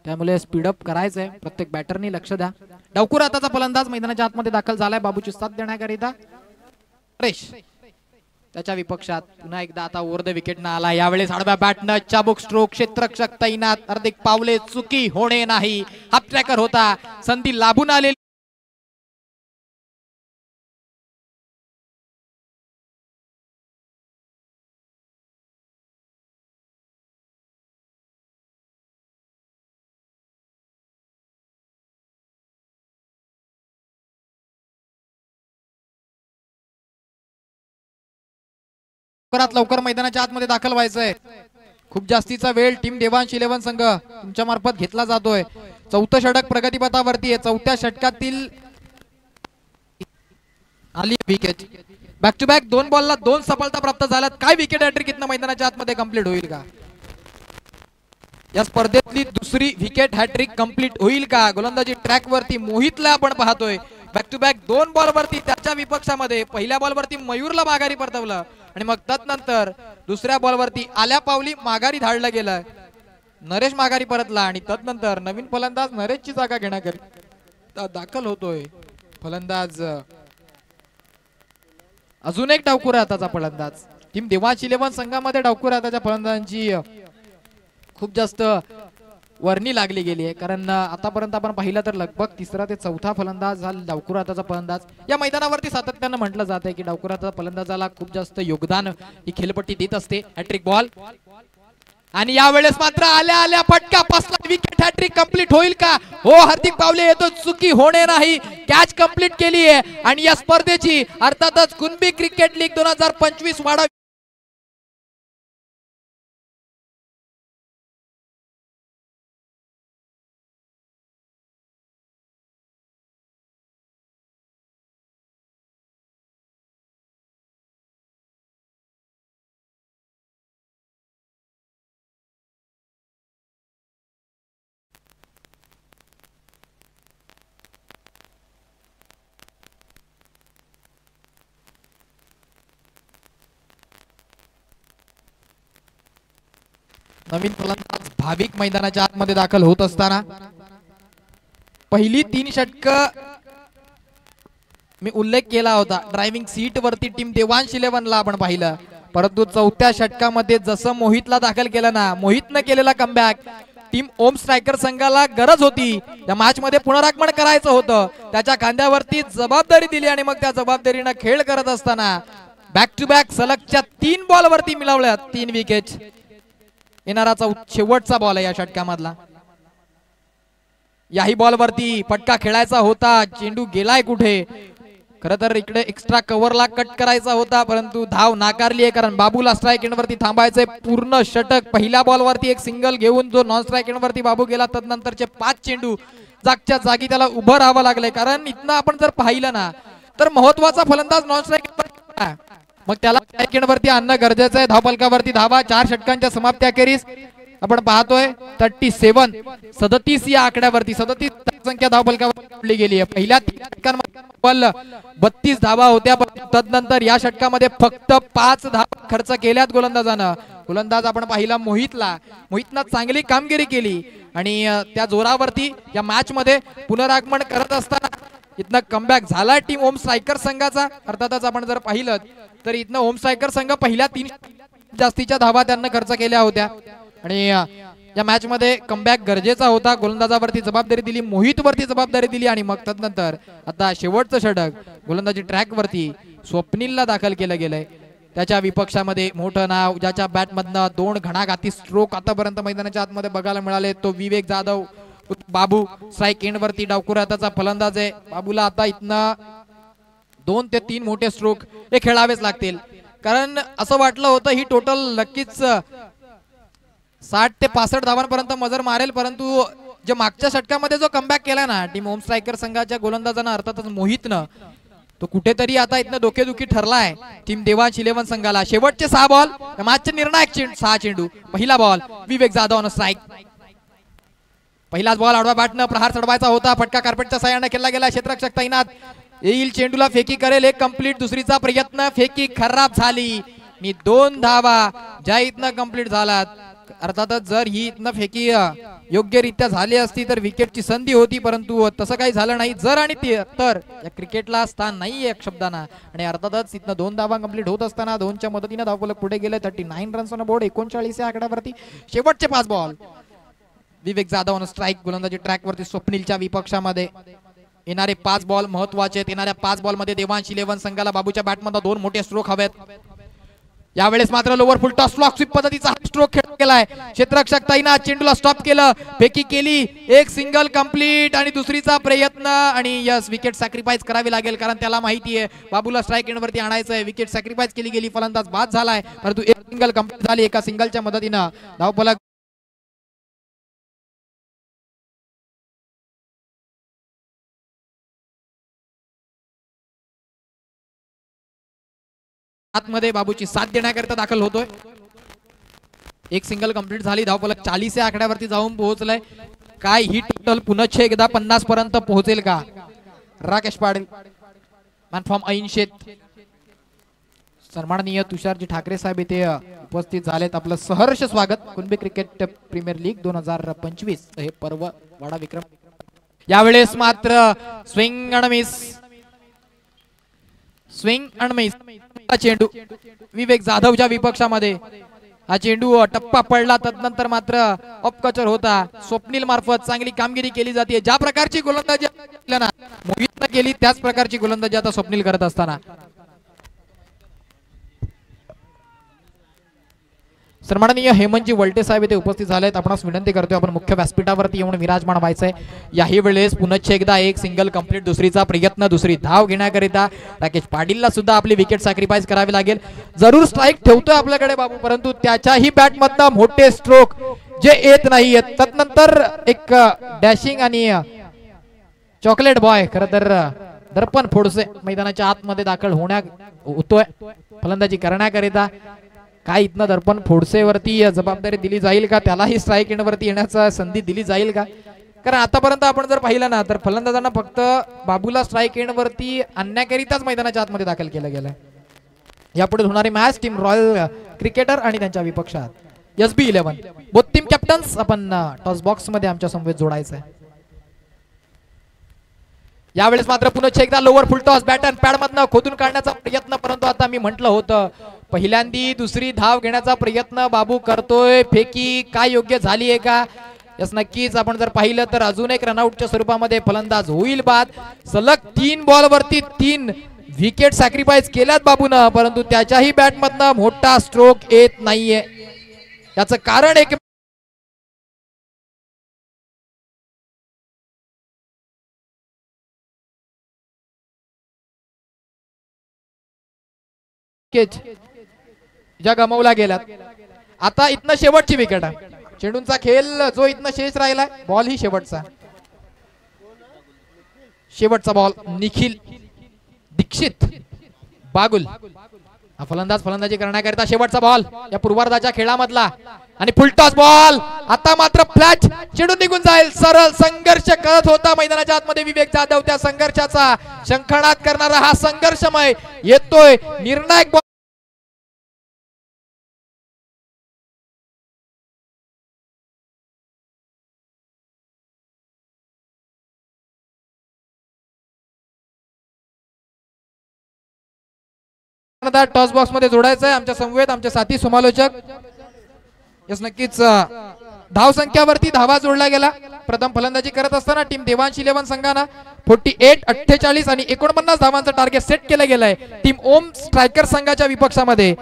त्यामुळे स्पीडअप करायचंय. प्रत्येक बॅटरनी लक्ष द्या. डावखुर हाताचा फलंदाज मैदानाच्या आतमध्ये दाखल झालाय बाबूची साथ देण्याकरिता. त्याच्या विपक्षात पुन्हा एकदा आता ओव्हर द विकेटनं आला. यावेळेस आडव्या बॅटनं चाबुक स्ट्रोक, क्षेत्ररक्षक तैनात, हार्दिक पावले, चुकी होणे नाही. हाफ ट्रॅकर होता, संधी लाभून आलेली लवकर मैदानाच्या आतमध्ये दाखल व्हायचंय. खूप जास्तीचा वेळ टीम देवांश 11 संघ तुमच्या मार्फत घेतला जातोय. 4थं षटक प्रगतीपथावरती आहे. 4थ्या षटकातील आली विकेट. बॅक टू बॅक 2 बॉलला 2 सफलता प्राप्त झाल्यात. काय विकेट हॅट्रिक इथनं मैदानाच्या आतमध्ये कंप्लीट होईल का? या स्पर्धेतली दुसरी विकेट हॅट्रिक कंप्लीट होईल का? गोलंदाजी ट्रॅक वरती मोहितला आपण पाहतोय. बॅक टू बॅक 2 बॉल वरती त्याच्या विपक्षामध्ये पहिल्या बॉल वरती मयूरला माघारी परतवलं आणि मग तदनंतर दुसऱ्या बॉल वरती आल्या पावली माघारी धाडलं गेलं. नरेश माघारी परतला आणि तदनंतर नवीन फलंदाज नरेशची जागा घेण्याकरिता दाखल होतोय. फलंदाज अजून एक डावखुरा हाताचा फलंदाज. टीम देवांश 11 संघामध्ये डावखुरा हाताच्या फलंदाजांची खूप जास्त वर्णी लागली गेली आहे, कारण आतापर्यंत आपण पाहिलं तर लगभग 3रा ते 4था फलंदाज हा डावखुरा हाताचा फलंदाज. या मैदानावरती सातत्यानं म्हटलं जात आहे की डावखुरा हाताचा फलंदाजाला खूप जास्त योगदान ही खेळपट्टी देत असते. हॅट्रिक बॉल आणि यावेळेस मात्र आल्या आल्या फटका बसला. विकेट हॅट्रिक कंप्लीट होईल का? हो, हार्दिक पावले येतो, चुकी होणे नाही. कॅच कंप्लीट केली आहे आणि या स्पर्धेची अर्थातच कुणबी क्रिकेट लीग 2025 वाढा नवीन फलंदाज भाविक मैदानाच्या आतमध्ये दाखल होत असताना पहिली 3 षटकं मी उल्लेख केला होता. ड्रायव्हिंग सीट वरती टीम देवांश 11 ला आपण पाहिलं, परंतु चौथ्या षटकामध्ये जसं मोहितला दाखल केलं ना, मोहितनं केलेला कमबॅक टीम ओम स्ट्रायकर संघाला गरज होती. या मॅच मध्ये पुनरागमन करायचं होतं, त्याच्या खांद्यावरती जबाबदारी दिली आणि मग त्या जबाबदारीनं खेळ करत असताना बॅक टू बॅक सलगच्या 3 बॉल वरती मिळवल्या 3 विकेट. येणाराचा शेवटचा बॉल आहे या षटकामधला. याही बॉल वरती फटका खेळायचा होता, चेंडू गेलाय कुठे. खरं तर इकडे एक्स्ट्रा कव्हरला कट करायचा होता, परंतु धाव नाकारली आहे, कारण बाबूला स्ट्राईक एंड वरती थांबायचंय. पूर्ण षटक पहिल्या बॉल वरती एक सिंगल घेऊन जो नॉन स्ट्राईक एंड वरती बाबू गेला, तदनंतरचे 5 चेंडू जागच्या जागी त्याला उभं राहावं लागलंय. कारण इथनं आपण जर पाहिलं ना, तर महत्वाचा फलंदाज नॉन स्ट्राईक, मग त्याला स्ट्राईक एंड वरती आणणं गरजेचं आहे. धावफलकावरती धावा 4 षटकांच्या समाप्त्याखेरीज आपण पाहतोय 37 या आकड्यावरती 37 संख्या धावफलकावर गेली आहे. पहिल्या 3 षटकांमध्ये 32 धावा होत्या, तदनंतर या षटकामध्ये फक्त 5 धावा खर्च केल्यात गोलंदाजानं. गोलंदाज आपण पाहिला मोहितनं चांगली कामगिरी केली आणि त्या जोरावरती या मॅच मध्ये पुनरागमन करत असताना इथनं कमबॅक झाला टीम ओम स्ट्रायकर संघाचा. अर्थातच आपण जर पाहिलं तर इथनं ओम स्ट्रायकर संघ पहिल्या 3 जास्तीच्या धावा त्यांना खर्च केल्या होत्या आणि या मॅच मध्ये कमबॅक गरजेचा होता. गोलंदाजावरती जबाबदारी दिली, मोहित वरती जबाबदारी दिली आणि मग तदनंतर आता शेवटचं षटक गोलंदाजी ट्रॅक वरती स्वप्नीलला दाखल केलं गेलंय. त्याच्या विपक्षामध्ये मोठं नाव, ज्याच्या बॅट मधनं 2 घणाघाती स्ट्रोक आतापर्यंत मैदानाच्या आतमध्ये बघायला मिळाले, तो विवेक जाधव. बाबू स्ट्राईक एंड वरती डावखुरा हाताचा फलंदाज आहे. बाबूला आता इथनं 2 ते 3 मोठे स्ट्रोक हे खेळावेच लागतील, कारण असं वाटलं होतं ही टोटल नक्कीच 60 ते 65 धावांपर्यंत मजर मारेल, परंतु जे मागच्या षटकामध्ये जो कमबॅक केला ना टीम ओम स्ट्रायकर संघाच्या गोलंदाजानं, अर्थातच मोहितनं, तो कुठेतरी आता इथनं डोकेदुखी ठरलाय टीम देवांश 11 संघाला. शेवटचे 6 बॉल मॅचचे निर्णायक 6 चेंडू. पहिला बॉल विवेक जाधव स्ट्राईक. पहिलाच बॉल आडवा बॅटनं प्रहार चढवायचा होता, फटका कार्पेटच्या साह्याने खेळला गेला. क्षेत्ररक्षक तैनात, येईल चेंडूला फेकी करेल, एक कंप्लीट. दुसरीचा प्रयत्न, फेकी खराब झाली आणि 2 धावा ज्या इथनं कंप्लीट झालात. अर्थातच जर ही इथनं फेकी योग्यरित्या झाली असती तर विकेटची संधी होती, परंतु तसं काही झालं नाही. जर आणि तर या क्रिकेटला स्थान नाही एक शब्दाना. आणि अर्थातच इथनं 2 धावा कंप्लीट होत असताना 2च्या मदतीने धावफलक पुढे गेले. 39 रन्स ऑन बोर्ड, 39 या आकड्यावरती. शेवटचे 5 बॉल विवेक जाधव स्ट्राईक. गोलंदाजी ट्रॅक वरती स्वप्नीलच्या विपक्षामध्ये येणारे 5 बॉल महत्वाचे आहेत. येणाऱ्या 5 बॉल मध्ये देवांश 11 संघाला बाबूच्या बॅटमध्ये 2 मोठे स्ट्रोक हवेत. यावेळेस मात्र lower full toss flog sweep पद्धतीचा स्ट्रोक खेळला गेलाय. क्षेत्ररक्षक तैनात, चेंडूला स्टॉप केलं, फेकी केली, एक सिंगल कंप्लीट आणि दुसरीचा प्रयत्न आणि यस विकेट सॅक्रिफाईस करावी लागेल, कारण त्याला माहिती आहे बाबूला स्ट्राईक एंड वरती आणायचंय. विकेट सॅक्रिफाईस केली गेली, फलंदाज बाद झालाय, परंतु एक सिंगल कंप्लीट झाली. एका सिंगलच्या मदतीनं धावफलक आतमध्ये बाबूची साथ देण्याकरिता दाखल होतोय. एक सिंगल कंप्लीट झाली, धावफलक 40 या आकड्यावरती जाऊन पोहोचलाय. काय ही टोटल पुन्हा एकदा 50 पर्यंत पोहोचेल का? राकेश पाटील मॅनफॉर्म 80. सन्माननीय तुषारजी ठाकरे साहेब इथे उपस्थित झालेत. आपलं सहर्ष स्वागत. कुणबी क्रिकेट प्रीमियर लीग 2025 हे पर्व वाडा विक्रम. यावेळेस मात्र swing and miss, swing and miss. चेंडू विवेक जाधवच्या विपक्षामध्ये हा चेंडू टप्पा पडला, तदनंतर मात्र अपकचर होता. स्वप्नील मार्फत चांगली कामगिरी केली जाते. ज्या प्रकारची गोलंदाजी मोहितने केली त्याच प्रकारची गोलंदाजी आता स्वप्नील करत असताना सन्माननीय हेमंतजी वलटे साहेब इथे उपस्थित झालेत. आपणास विनंती करतोय आपण मुख्य व्यासपीठावरती येऊन विराजमान व्हायचंय. याही वेळेस पुन्हा एकदा एक सिंगल कंप्लीट, दुसरीचा प्रयत्न, दुसरी धाव घेण्याकरिता राकेश पाटीलला सुद्धा आपली विकेट सॅक्रिफाईस करावी लागेल. जरूर स्ट्राईक ठेवतोय आपल्याकडे बाबू, परंतु त्याच्याही बॅट मधनं मोठे स्ट्रोक जे येत नाहीयेत. तदनंतर एक डॅशिंग आणि चॉकलेट बॉय, खरं तर दर्पण फोडसे मैदानाच्या आतमध्ये दाखल होतोय फलंदाजी करण्याकरिता. काय इथनं दर्पण फोडसेवरती जबाबदारी दिली जाईल का? त्यालाही स्ट्राईक एंड वरती येण्याचा संधी दिली जाईल का? कारण आतापर्यंत आपण जर पाहिलं ना तर फलंदाजांना फक्त बाबूला स्ट्राईक एंड वरती आणण्याकरिताच मैदानाच्या आतमध्ये दाखल केलं गेलंय. यापुढे होणारी मॅच टीम रॉयल क्रिकेटर आणि त्यांच्या विपक्षात SB11 बोथ टीम कॅप्टन्स आपण टॉस बॉक्स मध्ये आमच्या समवेत जोडायचं आहे. यावेळेस मात्र पुन्हा एकदा lower full toss bat and pad मधनं खोदून काढण्याचा प्रयत्न, परंतु आता मी म्हटलं होतं पहिल्यांदी दुसरी धाव घेण्याचा प्रयत्न बाबू करतोय. फेकी काय योग्य झाली आहे का? यस नक्कीच. आपण जर पाहिलं तर अजून एक रनआउटच्या स्वरूपामध्ये फलंदाज होईल बाद. सलग 3 बॉल वरती 3 विकेट सॅक्रिफाईस केल्यात बाबूनं, परंतु त्याच्याही बॅट मधनं मोठा स्ट्रोक येत नाहीये. याचं कारण एक ज्या गमावला गेल्यात. आता इथनं शेवटची विकेट आहे. चेंडूंचा खेळ जो इथनं शेष राहिलाय, बॉल ही शेवटचा बॉल. निखिल दीक्षित बागुल हा फलंदाज फलंदाजी करण्याकरिता शेवटचा बॉल या पूर्वार्धाच्या खेळामधला आणि फुलटॉस बॉल. आता मात्र फ्लॅच चेंडू निघून जाईल. सरळ संघर्ष करत होता मैदानाच्या आतमध्ये विवेक जाधव. त्या संघर्षाचा शंखनाद करणारा हा संघर्षमय येतोय निर्णायक बॉल. टॉस बॉक्स मध्ये जोडायचं आहे आमच्या समवेत आमचे साथी समालोचक. यस नक्कीच. धाव संख्यावरती धावा जोडला गेला. प्रथम फलंदाजी करत असताना टीम देवांश 11 संघानं 48, 48 आणि 49 धावांचं टार्गेट सेट केलं गेलंय. टीम ओम स्ट्रायकर संघाच्या विपक्षामध्ये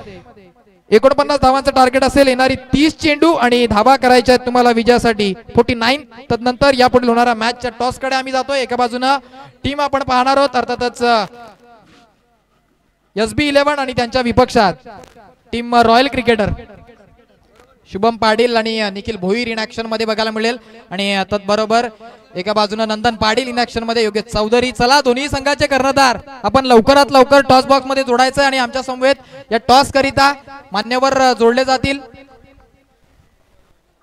49 धावांचं टार्गेट असेल. येणारी 30 चेंडू आणि धावा करायच्या आहेत तुम्हाला विजयासाठी 49. तदनंतर यापुढे होणारा मॅचच्या टॉस कडे आम्ही जातोय. एका बाजूनं टीम आपण पाहणार आहोत अर्थातच SB11 आणि त्यांच्या विपक्षात team royal cricketer Shubham Patil आणि निखिल भोईर इन ऍक्शन मध्ये बघायला मिळेल. आणि तत्बरोबर एका बाजूने नंदन पाटील इन ऍक्शन मध्ये योगेश चौधरी. चला दोन्ही संघाचे कर्णधार आपण लवकरात लवकर टॉस बॉक्स मध्ये जोडायचं आणि आमच्या समवेत या टॉस करिता मान्यवर जोडले जातील.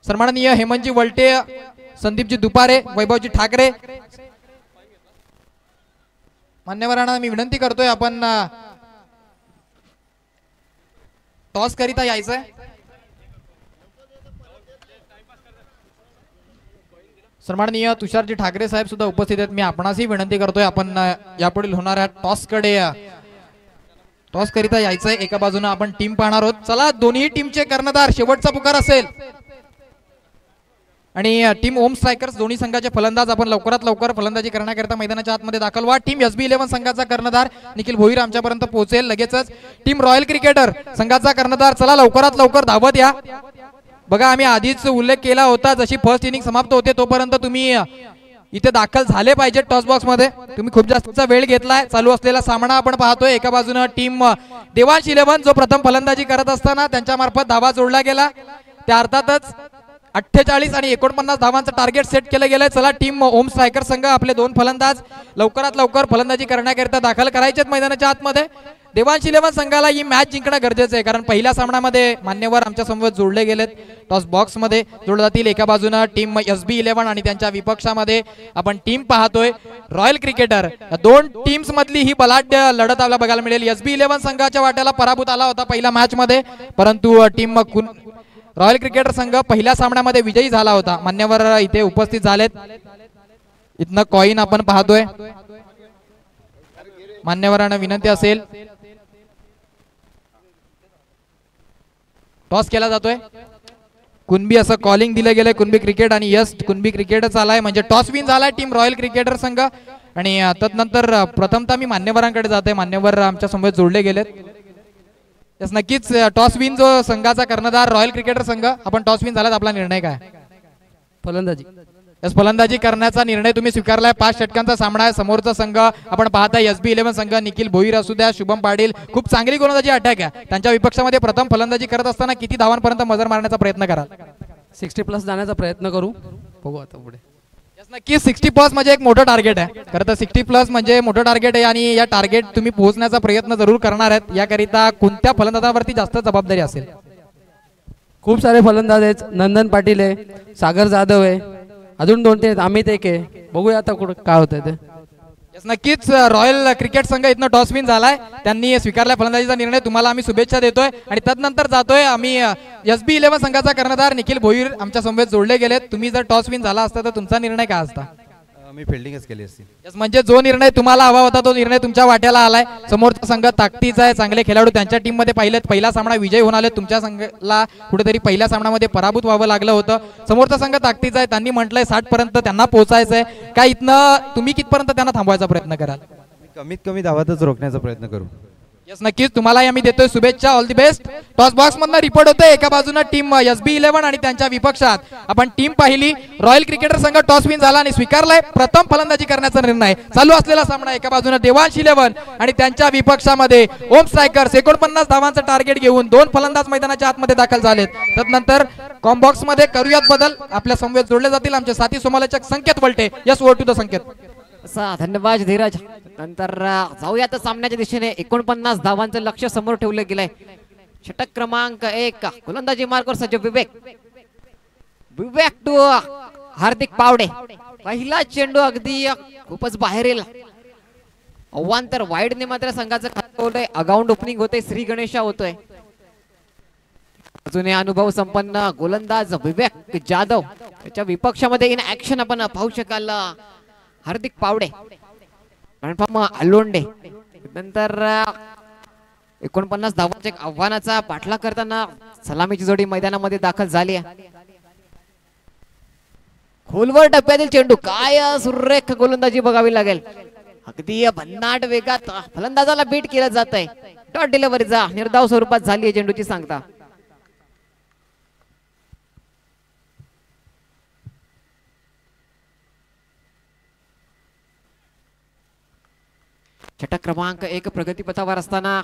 सन्माननीय हेमंतजी वलटे, संदीपजी दुपारे, वैभवजी ठाकरे. मान्यवरांना मी विनंती करतोय आपण टॉस करिता यायचंय. सन्माननीय तुषारजी ठाकरे साहेब सुद्धा उपस्थित आहेत. मी आपणासही विनंती करतोय आपण यापुढील होणाऱ्या टॉस करिता यायचंय. एका बाजूने आपण टीम पाहणार आहोत. चला दोन्ही टीमचे कर्णधार शेवटचा पुकार असेल आणि टीम ओम स्ट्रायकर्स दोन्ही संघाचे फलंदाज आपण लवकरात लवकर फलंदाजी करण्याकरिता मैदानाच्या आतमध्ये दाखल व्हा. टीम SB11 संघाचा कर्णधार निखिल भोईर आमच्यापर्यंत पोहोचेल लगेचच. टीम रॉयल क्रिकेटर संघाचा कर्णधार चला लवकरात लवकर धावत या. बघा आम्ही आधीच उल्लेख केला होता जशी फर्स्ट इनिंग समाप्त होते तोपर्यंत तुम्ही इथे दाखल झाले पाहिजे टॉस बॉक्स मध्ये. तुम्ही खूप जास्तचा वेळ घेतलाय. चालू असलेला सामना आपण पाहतोय. एका बाजूने टीम देवांश 11 जो प्रथम फलंदाजी करत असताना त्यांच्या मार्फत धावा जोडला गेला. त्या अर्थातच 48 आणि 49 धावांचं टार्गेट सेट केलं गेलंय. चला टीम ओम स्ट्रायकर संघ आपले 2 फलंदाज लवकरात लवकर फलंदाजी करण्याकरिता दाखल करायचे मैदानाच्या आतमध्ये. देवांश 11 संघाला ही मॅच जिंकणं गरजेचं आहे कारण पहिल्या सामन्यामध्ये मान्यवर आमच्या समोर जोडले गेलेत. टॉस बॉक्स मध्ये जोडले जातील. एका बाजूने टीम SB11 आणि त्यांच्या विपक्षामध्ये आपण टीम पाहतोय रॉयल क्रिकेटर. या 2 टीम्स मधली ही बलाढ्य लढत आपल्याला बघायला मिळेल. SB11 संघाच्या वाट्याला पराभूत आला होता पहिल्या मॅच मध्ये, परंतु टीम रॉयल क्रिकेटर संघ पहिल्या सामन्यामध्ये विजयी झाला होता. मान्यवर इथे उपस्थित झालेत. इथनं कॉइन आपण पाहतोय. मान्यवरांना विनंती असेल टॉस केला जातोय. कुणबी असं कॉलिंग दिलं गेलंय कुणबी क्रिकेट आणि यस कुणबी क्रिकेटच आलाय म्हणजे टॉस विन झालाय टीम रॉयल क्रिकेटर संघ. आणि तदनंतर प्रथमतः मी मान्यवरांकडे जाते. मान्यवर आमच्या समोर जोडले गेलेत. यस नक्कीच. टॉस विन जो संघाचा कर्णधार रॉयल क्रिकेटर संघ आपण टॉस विन झालात. आपला निर्णय काय? फलंदाजी. यस फलंदाजी करण्याचा निर्णय तुम्ही स्वीकारलाय. 5 षटकांचा सामना आहे. समोरचा संघ आपण पाहताय SB11 संघ. निखिल भोईर असू द्या, शुभम पाटील खूप चांगली गोलंदाजी अटॅक आहे. त्यांच्या विपक्षामध्ये प्रथम फलंदाजी करत असताना किती धावांपर्यंत मजर मारण्याचा प्रयत्न कराल? 60+ जाण्याचा प्रयत्न करू. बघू आता पुढे. नक्कीच 60+ म्हणजे एक मोठं टार्गेट आहे. खरं तर 60+ म्हणजे मोठं टार्गेट आहे आणि या टार्गेट तुम्ही पोहोचण्याचा प्रयत्न जरूर करणार आहेत. याकरिता कोणत्या फलंदाजावरती जास्त जबाबदारी असेल? खूप सारे फलंदाज आहेत. नंदन पाटील आहे, सागर जाधव आहे, अजून 2-3 अमित एक आहे. बघूया आता कुठं काय होतंय ते. नक्कीच रॉयल क्रिकेट संघ इथनं टॉस विन झालाय, त्यांनी स्वीकारला फलंदाजीचा निर्णय. तुम्हाला आम्ही शुभेच्छा देतोय आणि तदनंतर जातोय आम्ही SB11 संघाचा कर्णधार निखिल भोईर आमच्या समवेत जोडले गेलेत. तुम्ही जर टॉस विन झाला असता तर तुमचा निर्णय काय असता? मी फिल्डिंगच केली असती. म्हणजे जो निर्णय तुम्हाला हवा होता तो निर्णय तुमच्या वाट्याला आलाय. समोरचा संघ ताकदीचा आहे, चांगले खेळाडू त्यांच्या टीम मध्ये पहिला सामना विजय होऊन आले. तुमच्या संघाला कुठेतरी पहिल्या सामन्यामध्ये पराभूत व्हावं लागलं होतं. समोरचा संघ ताकदीचा आहे, त्यांनी म्हटलंय 60 पर्यंत त्यांना पोहोचायचंय. काय इथनं तुम्ही कितपर्यंत त्यांना थांबवायचा प्रयत्न कराल? कमीत कमी धावातच रोखण्याचा प्रयत्न करू. यस नक्कीच, तुम्हाला आम्ही देतोय शुभेच्छा. All the best. Toss box मधनं रिपोर्ट होतोय एका बाजूने टीम SB11 आणि त्यांच्या विपक्षात आपण टीम पाहिली. रॉयल क्रिकेटर संघ टॉस विन झाला आणि स्वीकारलाय प्रथम फलंदाजी करण्याचा निर्णय. चालू असलेला सामना एका बाजूने देवांश 11 आणि त्यांच्या विपक्षामध्ये ओम स्ट्रायकर्स 49 धावांचं टार्गेट घेऊन 2 फलंदाज मैदानाच्या आतमध्ये दाखल झालेत. तदनंतर कॉम्बॉक्स मध्ये करूयात बदल. आपल्या समवेत जोडले जातील आमचे साथी समालोचक संकेत Walte. Yes, over to the संकेत. धन्यवाद धीरज. नंतर जाऊयात सामन्याच्या दिशेने. 49 धावांचं लक्ष समोर ठेवलं गेलंय. षटक क्रमांक 1 गोलंदाजी मार्कवर सज्ज विवेक टू हार्दिक पावडे. पहिला चेंडू अगदी खूपच बाहेर येईल. अवांतर वाईडने मात्र संघाचं खातं अगाउंड ओपनिंग होते. श्री गणेशा होतोय. जुने अनुभव संपन्न गोलंदाज विवेक जाधव, त्याच्या विपक्षामध्ये इन ऍक्शन आपण पाहू शकाल हार्दिक पावडे, अलोंडे. नंतर 49 धावांच्या आव्हानाचा पाठलाग करताना सलामीची जोडी मैदानामध्ये दाखल झाली आहे. खोलवर टप्प्यातील चेंडू, काय सुरेख गोलंदाजी बघावी लागेल. अगदी भन्नाट वेगात फलंदाजाला बीट केलं जात आहे. डॉट डिलिव्हरीचा निर्धाव स्वरूपात झाली आहे चेंडूची सांगता. षटक क्रमांक 1 प्रगतीपथावर असताना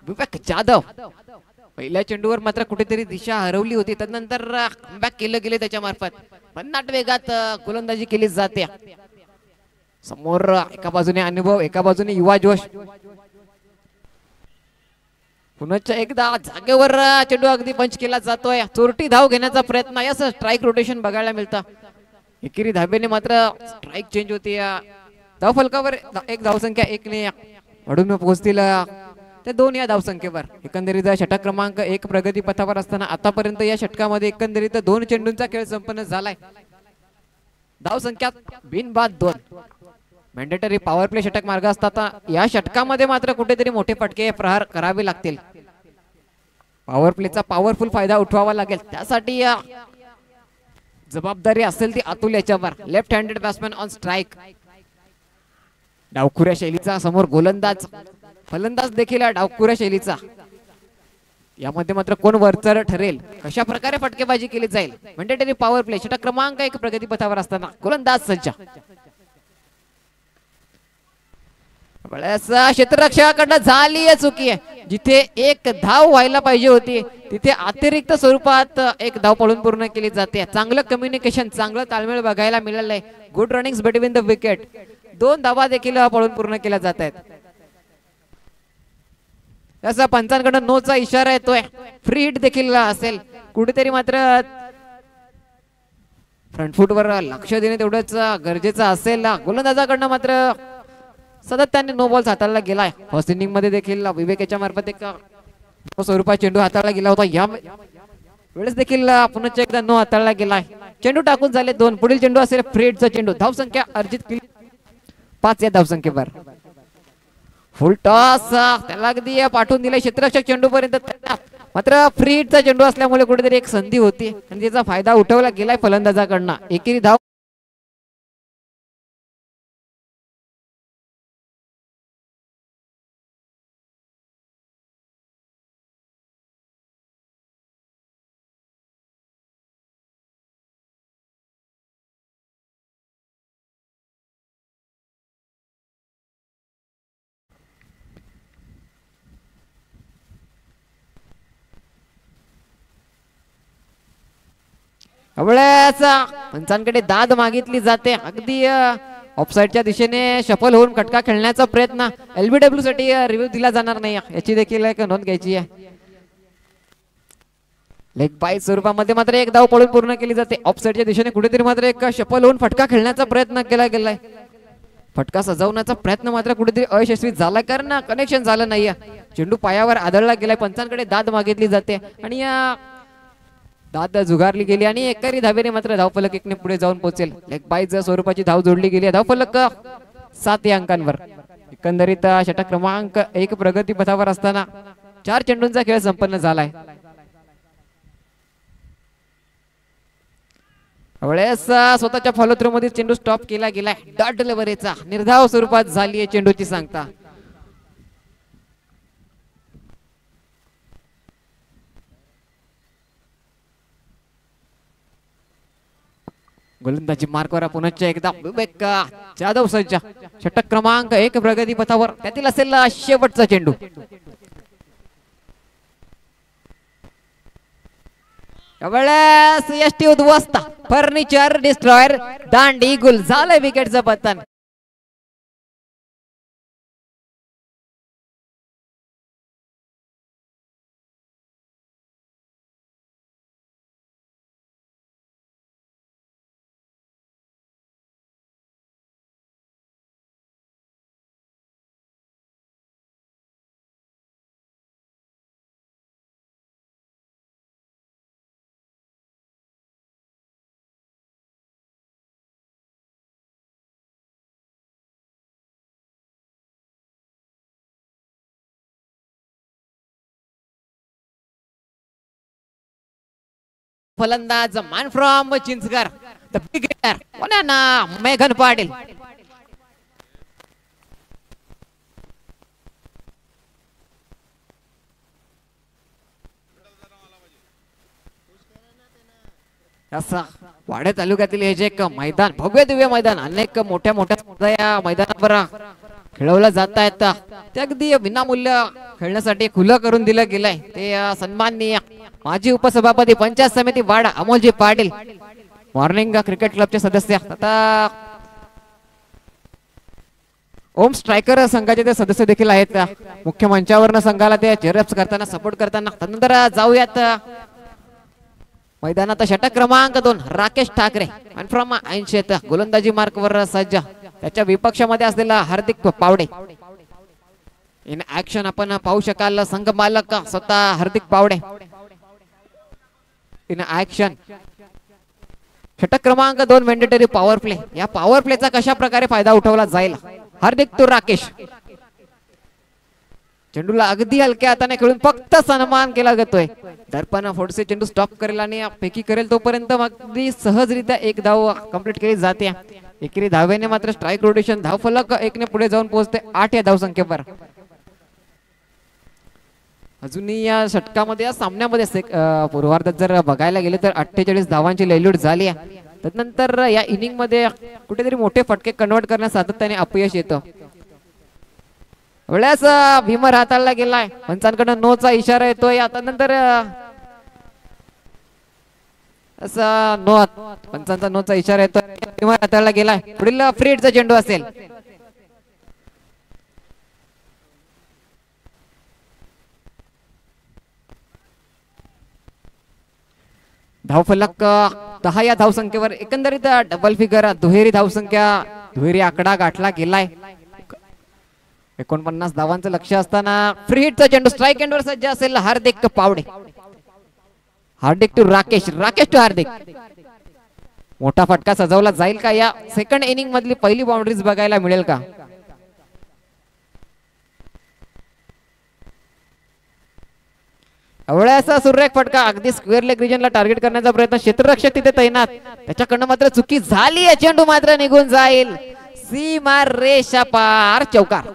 विवेक जाधव पहिल्या चेंडूवर मात्र कुठेतरी दिशा हरवली होती. तदनंतर कमबॅक केलं गेले त्याच्या मार्फत. भन्नाट वेगात गोलंदाजी केली जाते. समोर एका बाजूने अनुभव, एका बाजूने युवा जोश. पुन्हा एकदा जागेवर चेंडू अगदी पंच केला जातोय. चोरटी धाव घेण्याचा प्रयत्न. याच स्ट्राईक रोटेशन बघायला मिळतं. एकेरी धाबेने मात्र स्ट्राईक चेंज होती. धाव फलकावर एक धावसंख्या 1 ने अडून पोहोचतील ते 2 या धावसंख्येवर. एकंदरीत षटक क्रमांक 1 प्रगती पथावर असताना आतापर्यंत या षटकामध्ये एकंदरीत 2 चेंडूंचा खेळ संपन्न झालाय. धावसंख्या बिनबाद 2. मॅन्डेटरी पॉवर प्ले षटक मार्ग असतात. या षटकामध्ये मात्र कुठेतरी मोठे फटके प्रहार करावे लागतील. पॉवर प्लेचा पॉवरफुल फायदा उठवावा लागेल. त्यासाठी जबाबदारी असेल ती अतुल याच्यावर. Left handed batsman on strike. डावखुऱ्या शैलीचा समोर गोलंदाज, फलंदाज देखील डावखुऱ्या शैलीचा. यामध्ये मात्र कोण वरचढ ठरेल, कशा प्रकारे फटकेबाजी केली जाईल. मॅन्डेटरी पॉवर प्ले षटक क्रमांक 1 प्रगती पथावर असताना गोलंदाज सज्ज. क्षेत्ररक्षकाकडनं झाली आहे चुकी आहे. जिथे 1 धाव व्हायला पाहिजे होती तिथे अतिरिक्त स्वरूपात 1 धाव पळून पूर्ण केली जाते. चांगलं कम्युनिकेशन, चांगलं ताळमेळ बघायला मिळालंय. Good running between the wicket. 2 धावा देखील पळून पूर्ण केल्या जात आहेत. तसा पंचांकडून नोचा इशारा येतोय. फ्री हिट देखील असेल. कुठेतरी मात्र फ्रंट फूट वर लक्ष देणे तेवढंच गरजेचं असेल. गोलंदाजाकडनं मात्र सतत त्यांनी नो बॉल हाताळला गेलाय. फर्स्ट इनिंग मध्ये देखील विवेकाच्या मार्फत एक स्वरूपात चेंडू हाताळला गेला होता. या वेळेस देखील पुन्हा एकदा नो हाताळला गेलाय. चेंडू टाकून झाले 2. पुढील चेंडू असेल फ्री हिटचा चेंडू. धावसंख्या अर्जित केली 5 या धावसंख्येवर. फुल टॉस त्याला अगदी पाठवून दिलाय क्षेत्ररक्षक चेंडू पर्यंत. मात्र फ्री हिटचा चेंडू असल्यामुळे कुठेतरी एक संधी होती आणि त्याचा फायदा उठवला गेलाय फलंदाजाकडनं. एकेरी धाव पंचांकडे दाद मागितली जाते. अगदी ऑफसाईडच्या दिशेने शफल होऊन खटका खेळण्याचा प्रयत्न. LBW साठी रिव्ह्यू दिला जाणार नाही याची देखील एक नोंद घ्यायची आहे. लेग बाय स्वरूपामध्ये मात्र 1 धाव पळून पूर्ण केली जाते. ऑफसाईडच्या दिशेने कुठेतरी मात्र एक शफल होऊन फटका खेळण्याचा प्रयत्न केला गेलाय. फटका सजवण्याचा प्रयत्न मात्र कुठेतरी अयशस्वी झाला, कारण कनेक्शन झालं नाहीये. चेंडू पायावर आदळला गेलाय. पंचांकडे दाद मागितली जाते आणि या दाद जुगारली गेली आणि एकारी धावेने मात्र धावफलक एकने पुढे जाऊन पोहोचेल. लेग बाईज स्वरूपाची धाव जोडली गेली आहे. धावफलक 7 या अंकांवर. एकंदरीत षटक क्रमांक 1 प्रगती पथावर असताना 4 चेंडूंचा खेळ संपन्न झालाय. वेळेस स्वतःच्या फॉलो थ्रो मध्ये चेंडू स्टॉप केला गेलाय. डॉट डिलिव्हरीचा निर्धाव स्वरूपात झाली आहे चेंडूची सांगता. गोलंदाजी मार्कवर पुनश्च एकदा विवेक जाधव सज्ज. षटक क्रमांक 1 प्रगती पथावर. त्यातील असेल शेवटचा चेंडू. वेळेस यष्टी उद्ध्वस्त. फर्निचर डिस्ट्रॉयर दांडी गुल झालंय विकेटचं पतन. फलंदाज man from Chinchgar the big hitter कोणा मेघन पाटील. असा वाडे तालुक्यातील हे जे एक मैदान, भव्य दिव्य मैदान, अनेक मोठ्या मोठ्या स्पर्धा या मैदानावर खेळवलं जात आहेत. ते अगदी विनामूल्य खेळण्यासाठी खुलं करून दिलं गेलंय. ते सन्माननीय माजी उपसभापती पंचायत समिती वाडा अमोलजी पाटील, मॉर्निंग क्रिकेट क्लबचे सदस्य, आता ओम स्ट्रायकर संघाचे ते सदस्य देखील आहेत. मुख्य मंचावरनं संघाला ते चेअरअप्स करताना सपोर्ट करताना. त्यानंतर जाऊयात मैदानात षटक क्रमांक 2 राकेश ठाकरे आणि फ्रॉम 80 गोलंदाजी मार्कवर सज्ज. त्याच्या विपक्षामध्ये असलेला हार्दिक पावडे. इन ऍक्शन आपण पाहू शकाल. संघ मालक स्वतः हार्दिक पावडे इन ऍक्शन. षटक क्रमांक 2 मॅन्डेटरी पॉवर प्ले. या पॉवर प्लेचा कशा प्रकारे फायदा उठवला जाईल. हार्दिक तो राकेश. चेंडूला अगदी हलक्या हाताने खेळून फक्त सन्मान केला जातोय. दर्पण फोडसे चेंडू स्टॉप करेल आणि फेकी करेल तोपर्यंत अगदी सहजरित्या एक धाव कंप्लीट केली जाते. एकेरी धावेने मात्र स्ट्राईक रोटेशन धावफलक 1 ने पुढे जाऊन पोहोचते 8 या धावसंख्येवर. अजूनही या षटकामध्ये या सामन्यामध्ये पूर्वार्धात जर बघायला गेले तर 48 धावांची लयलूट झाली आहे. त्यानंतर या इनिंग मध्ये कुठेतरी मोठे फटके कन्वर्ट करण्यास सातत्याने अपयश येतं. वेळेस भीमर हाताळला गेलाय. पंचांकडून नोचा इशारा येतोय. आता नंतर असा नो, पंचांचा नोचा इशारा येतोय. भीमर हाताळला गेलाय. पुढील फ्री हिटचा चेंडू असेल. धावफलक 10 या धावसंख्येवर. एकंदरीत डबल फिगर दुहेरी धावसंख्या, दुहेरी आकडा गाठला गेलाय. 49 धावांचं लक्ष असताना फ्री हिटचा चेंडू स्ट्राईक एंडवर सज्ज असेल हार्दिक पावडे. हार्दिक टू राकेश, राकेश टू हार्दिक. मोठा फटका सजवला जाईल का. या सेकंड इनिंग मधली पहिली बाउंड्रीज बघायला मिळेल का. अवळ्याचा सुरेख फटका अगदी स्क्वेअर लेग रिजनला टार्गेट करण्याचा प्रयत्न. क्षेत्ररक्षक तिथे तैनात. त्याच्याकडनं मात्र चुकी झाली. चेंडू मात्र निघून जाईल. सीमा रेषा पार. चौकार.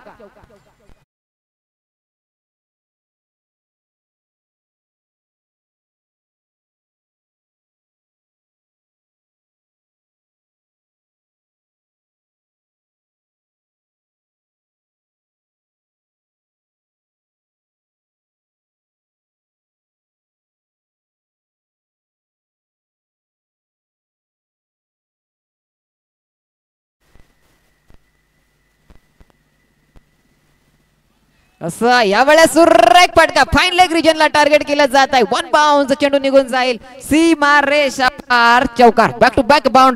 असं यावेळेस सुरेख फटका फाईन लेग रिजनला टार्गेट केलं जात आहे. 1 बाउंस चेंडू निघून जाईल. सीमा रेषा पार. चौकार. Back to back bound.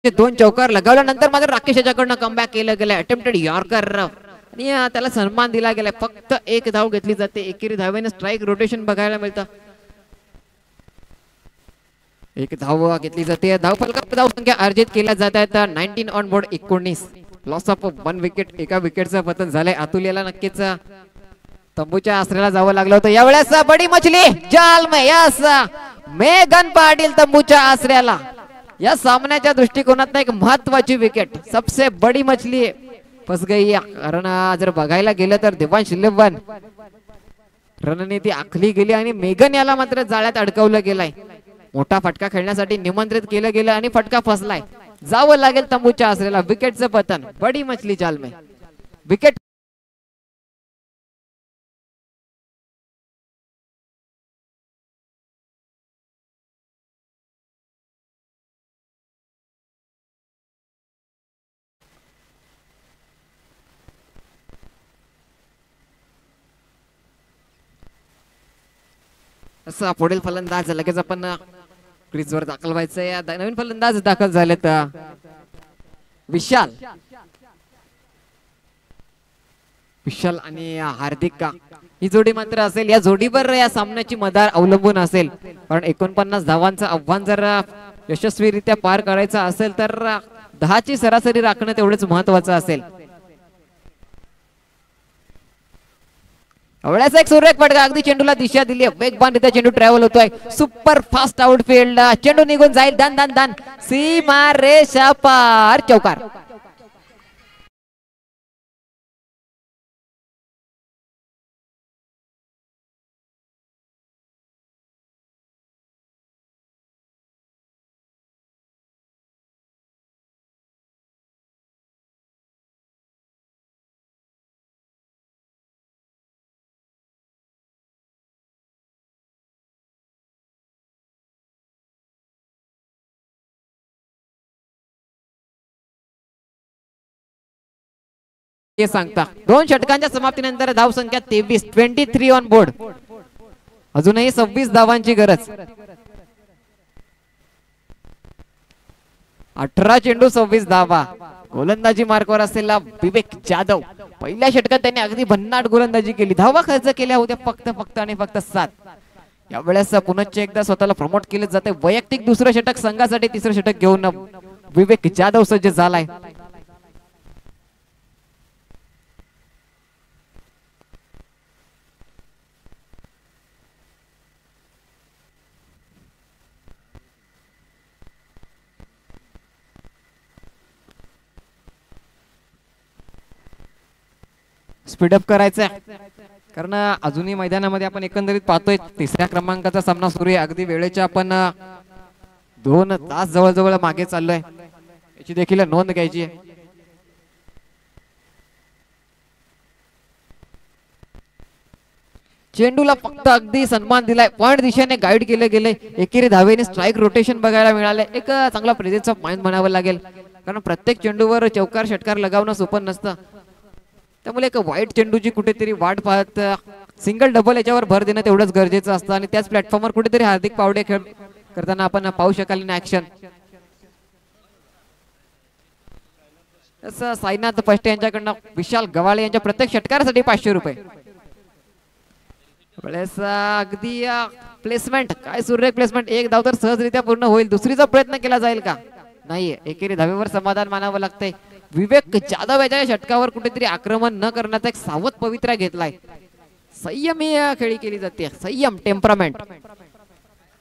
दोन चौकार लगावल्यानंतर मात्र राकेश याच्याकडनं कमबॅक केलं गेलं. अटेम्प्टेड यॉर्कर आणि त्याला सन्मान दिला गेलाय. फक्त एक धाव घेतली जाते. एकेरी धावेने स्ट्राईक रोटेशन बघायला मिळतं. एक धाव घेतली जाते. धाव फलकात धाव संख्या अर्जित केल्या जात आहेत. 19 on board 19. Loss of 1 wicket. एका विकेटचं पतन झालंय. अतुल याला नक्कीच तंबूच्या आसऱ्याला जावं लागलं होतं. यावेळेस बडी मछली जाल में. यस, मेघन पाटील तंबूच्या आसऱ्याला. या सामन्याच्या दृष्टिकोनात एक महत्वाची विकेट. सबसे बडी मछली फस गई. कारण जर बघायला गेलं तर देवांश 11 रणनीती आखली गेली आणि मेघन याला मात्र जाळ्यात अडकवलं गेलाय. मोठा फटका खेळण्यासाठी निमंत्रित केलं गेलं आणि फटका फसलाय. जावं लागेल तंबूच्या आसऱ्याला. विकेटचं पतन. बडी मछली जाल में. विकेट असा पुढील फलंदाज लगेच आपण क्रीजवर दाखल व्हायचंय. नवीन फलंदाज दाखल झालेत. विशाल आणि हार्दिक ही जोडी मात्र असेल. या जोडीवर या सामन्याची मदार अवलंबून असेल. कारण 49 धावांचं आव्हान जर यशस्वीरित्या पार करायचं असेल तर 10ची सरासरी राखणं तेवढंच महत्वाचं असेल. अवळ्याचा एक सुरेख फटका. अगदी चेंडूला दिशा दिली. वेगवान रित्या चेंडू ट्रॅव्हल होतोय. Super fast outfield. चेंडू निघून जाईल. दन दन दन. सीमा रेषा पार. चौकार. हे सांगता 2 षटकांच्या समाप्तीनंतर धाव संख्या 23 ऑन बोर्ड. अजूनही 26 धावांची गरज. 18 चेंडू 26 धावा. गोलंदाजी मार्कवर असलेला विवेक जाधव. पहिल्या षटकात त्यांनी अगदी भन्नाट गोलंदाजी केली. धावा खर्च केल्या होत्या फक्त आणि फक्त 7. यावेळेस पुनश्च एकदा स्वतःला प्रमोट केले जाते. वैयक्तिक दुसरं षटक, संघासाठी तिसरं षटक घेऊन विवेक जाधव सज्ज झालाय. स्पीडअप करायचं कारण अजूनही मैदानामध्ये आपण एकंदरीत पाहतोय 3ऱ्या क्रमांकाचा सामना सुरू आहे. अगदी वेळेच्या आपण 2 तास जवळजवळ मागे चाललोय. याची देखील नोंद घ्यायची आहे. चेंडूला फक्त अगदी सन्मान दिलाय. पॉइंट दिशेने गाईड केले गेले. एकेरी धावेने स्ट्राईक रोटेशन बघायला मिळाले. एक चांगला प्रेझेन्स ऑफ माइंड म्हणावं लागेल. कारण प्रत्येक चेंडूवर चौकार षटकार लगावणं सोपं नसतं. त्यामुळे एक वाईट चेंडूची कुठेतरी वाट पाहत सिंगल डबल याच्यावर भर देणं तेवढंच गरजेचं असतं. आणि त्याच प्लॅटफॉर्मवर कुठेतरी हार्दिक पावडे खेळ करताना आपण पाहू शकाल इन ऍक्शन. साईनाथ फष्टे यांच्याकडनं विशाल गवाळे यांच्या प्रत्येक षटकारासाठी 500 रुपये. अगदी प्लेसमेंट काय सुरेख प्लेसमेंट. एक धाव तर सहजरित्या पूर्ण होईल. दुसरीचा प्रयत्न केला जाईल का? नाही. एकेरी धावेवर समाधान मानावं लागतंय. विवेक जाधव याच्या षटकावर कुठेतरी आक्रमण न करण्याचा एक सावध पवित्रा घेतलाय. संयमी खेळी केली जाते. संयम, टेम्परामेंट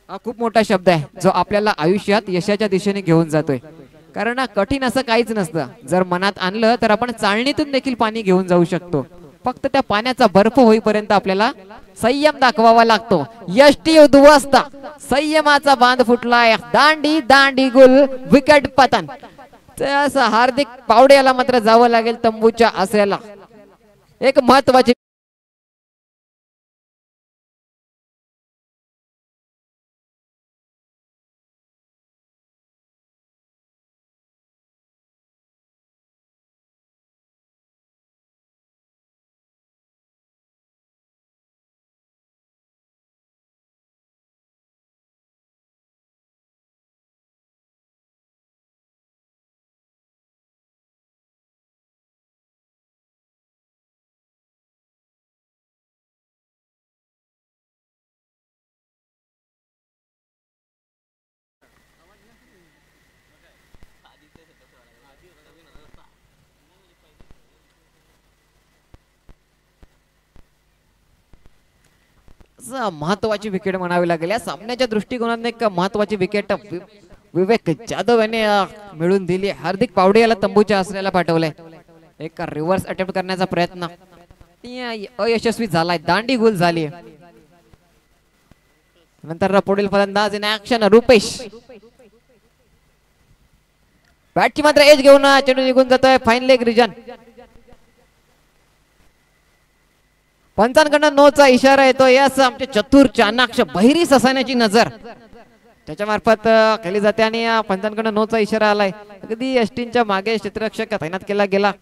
हा खूप मोठा शब्द आहे जो आपल्याला आयुष्यात यशाच्या दिशेने घेऊन जातोय. कारण कठीण असं काहीच नसतं. जर मनात आणलं तर आपण चाळणीतून देखील पाणी घेऊन जाऊ शकतो. फक्त त्या पाण्याचा बर्फ होईपर्यंत आपल्याला संयम दाखवावा लागतो. यष्टी उद्ध्वस्त. संयमाचा बांध फुटलाय. दांडी दांडी गुल. विकेट पतन. हार्दिक पावडे याला मात्र जावं लागेल तंबूच्या आसऱ्याला. एक महत्वाची महत्वाची विकेट म्हणावी लागेल. या सामन्याच्या दृष्टिकोनाने एक महत्वाची विकेट विवेक जाधव याने मिळून दिली. हार्दिक पावडे याला तंबूच्या आसऱ्याला पाठवलंय. एक रिव्हर्स अटेम्प्ट करण्याचा प्रयत्न अयशस्वी झालाय. दांडी गुल झाली. नंतर पुढील फलंदाज इन ऍक्शन रुपेश. बॅटची मात्र एज घेऊन चेंडू निघून जातोय फाईन लेग रिजन. पंचांकडनं नोचा इशारा येतो. यस आमचे चतुर चाणाक्ष बहिरी ससाण्याची नजर त्याच्या मार्फत केली जाते आणि पंचांकडनं नोचा इशारा आलाय. अगदी यष्टींच्या मागे क्षेत्ररक्षक तैनात केला गेला.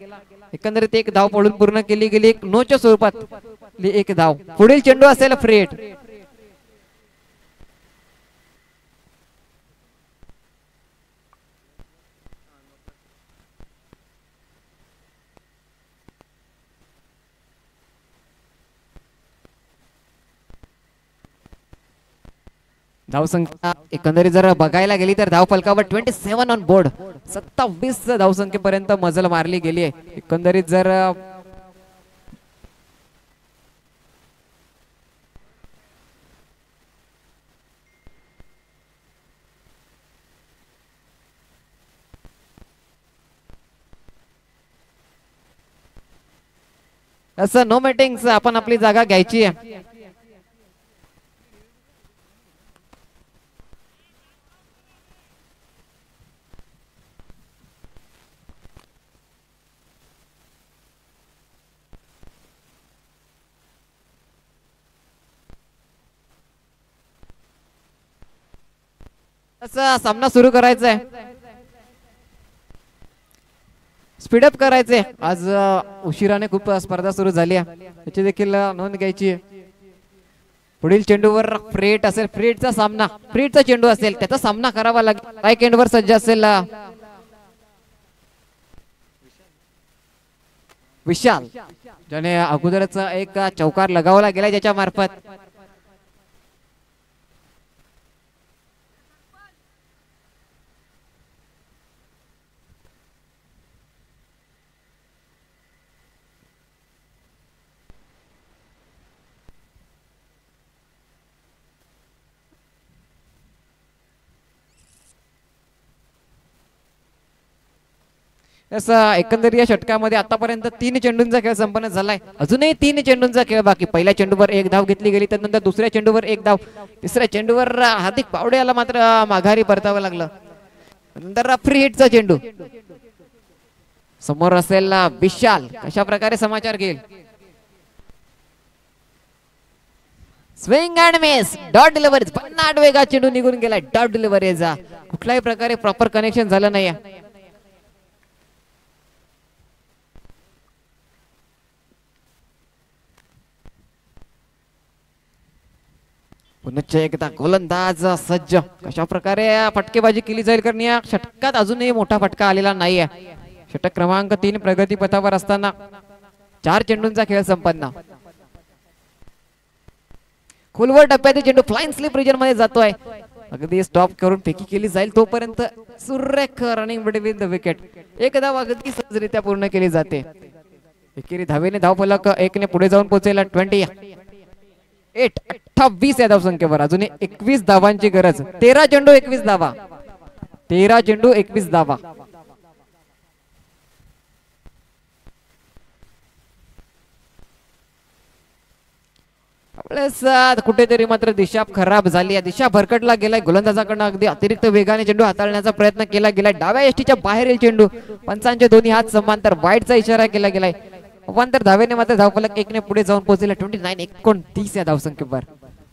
एकंदरीत एक धाव पडून पूर्ण केली गेली. एक नोच्या स्वरूपात एक धाव. पुढील चेंडू असेल फ्री हिट. धावसंख्या एकंदरीत जर बघायला गेली तर धाव फलकावर 27 ऑन बोर्ड. 27 धावसंख्येपर्यंत मजल मारली गेली आहे. एकंदरीत जर असं नो मेटिंग्स आपण आपली जागा घ्यायची आहे. असा सामना सुरू करायचा आहे. स्पीडअप करायचे. आज उशिराने खूप स्पर्धा सुरू झाली आहे. याची देखील नोंद घ्यायची आहे. पुढील चेंडूवर फ्रेट असेल. फ्रेटचा सामना फ्रेटचा चेंडू असेल त्याचा सामना करावा लागेल. राईट एंडवर सज्ज असेल विशाल ज्याने अगोदरच एक चौकार लगावला गेला ज्याच्या मार्फत एकंदरीत या षटकामध्ये आतापर्यंत 3 चेंडूंचा खेळ संपन्न झालाय. अजूनही 3 चेंडूंचा खेळ बाकी. पहिल्या चेंडूवर एक धाव घेतली गेली. त्यानंतर दुसऱ्या चेंडूवर एक धाव. तिसऱ्या चेंडूवर हार्दिक पावडे याला मात्र माघारी परतावं लागलं. नंतर फ्री हिटचा चेंडू. समोर असेल विशाल. कशा प्रकारे समाचार घेईल. Swing and miss. Dot delivery. भन्नाट वेगा चेंडू निघून गेलाय. डॉट डिलिव्हरीचा कुठल्याही प्रकारे प्रॉपर कनेक्शन झालं नाही. पुन्हा एकदा गोलंदाज सज्ज. कशा प्रकारे फटकेबाजी केली जाईल कारण या षटकात अजूनही मोठा फटका आलेला नाहीये. षटक क्रमांक 3 प्रगती पथावर असताना 4 चेंडूंचा खेळ संपन्न. खोलवर टप्प्यातील चेंडू फ्लाइंग स्लिप रिजन मध्ये जातोय. अगदी स्टॉप करून फेकी केली जाईल तोपर्यंत सुरेख रनिंग बिटवीन द विकेट. एक धाव अगदी सहजरित्या पूर्ण केली जाते. एकेरी धावेने धावफलक 1 ने पुढे जाऊन पोहोचेला. 28 या धावसंख्येवर अजून 21 धावांची गरज. 13 चेंडू 21 धावा. 13 चेंडू 21 धावा. कुठेतरी मात्र दिशा खराब झाली. दिशा भरकटला गेलाय. गोलंदाजाकडनं अगदी अतिरिक्त वेगाने चेंडू हाताळण्याचा प्रयत्न केला गेलाय. डाव्या यष्टीच्या बाहेरील चेंडू. पंचांचे दोन्ही हात समांतर. वाईडचा इशारा केला गेलाय. अवांतर धावेने मात्र धावफलक 1 ने पुढे जाऊन पोहोचले. 29 या धावसंख्येवर.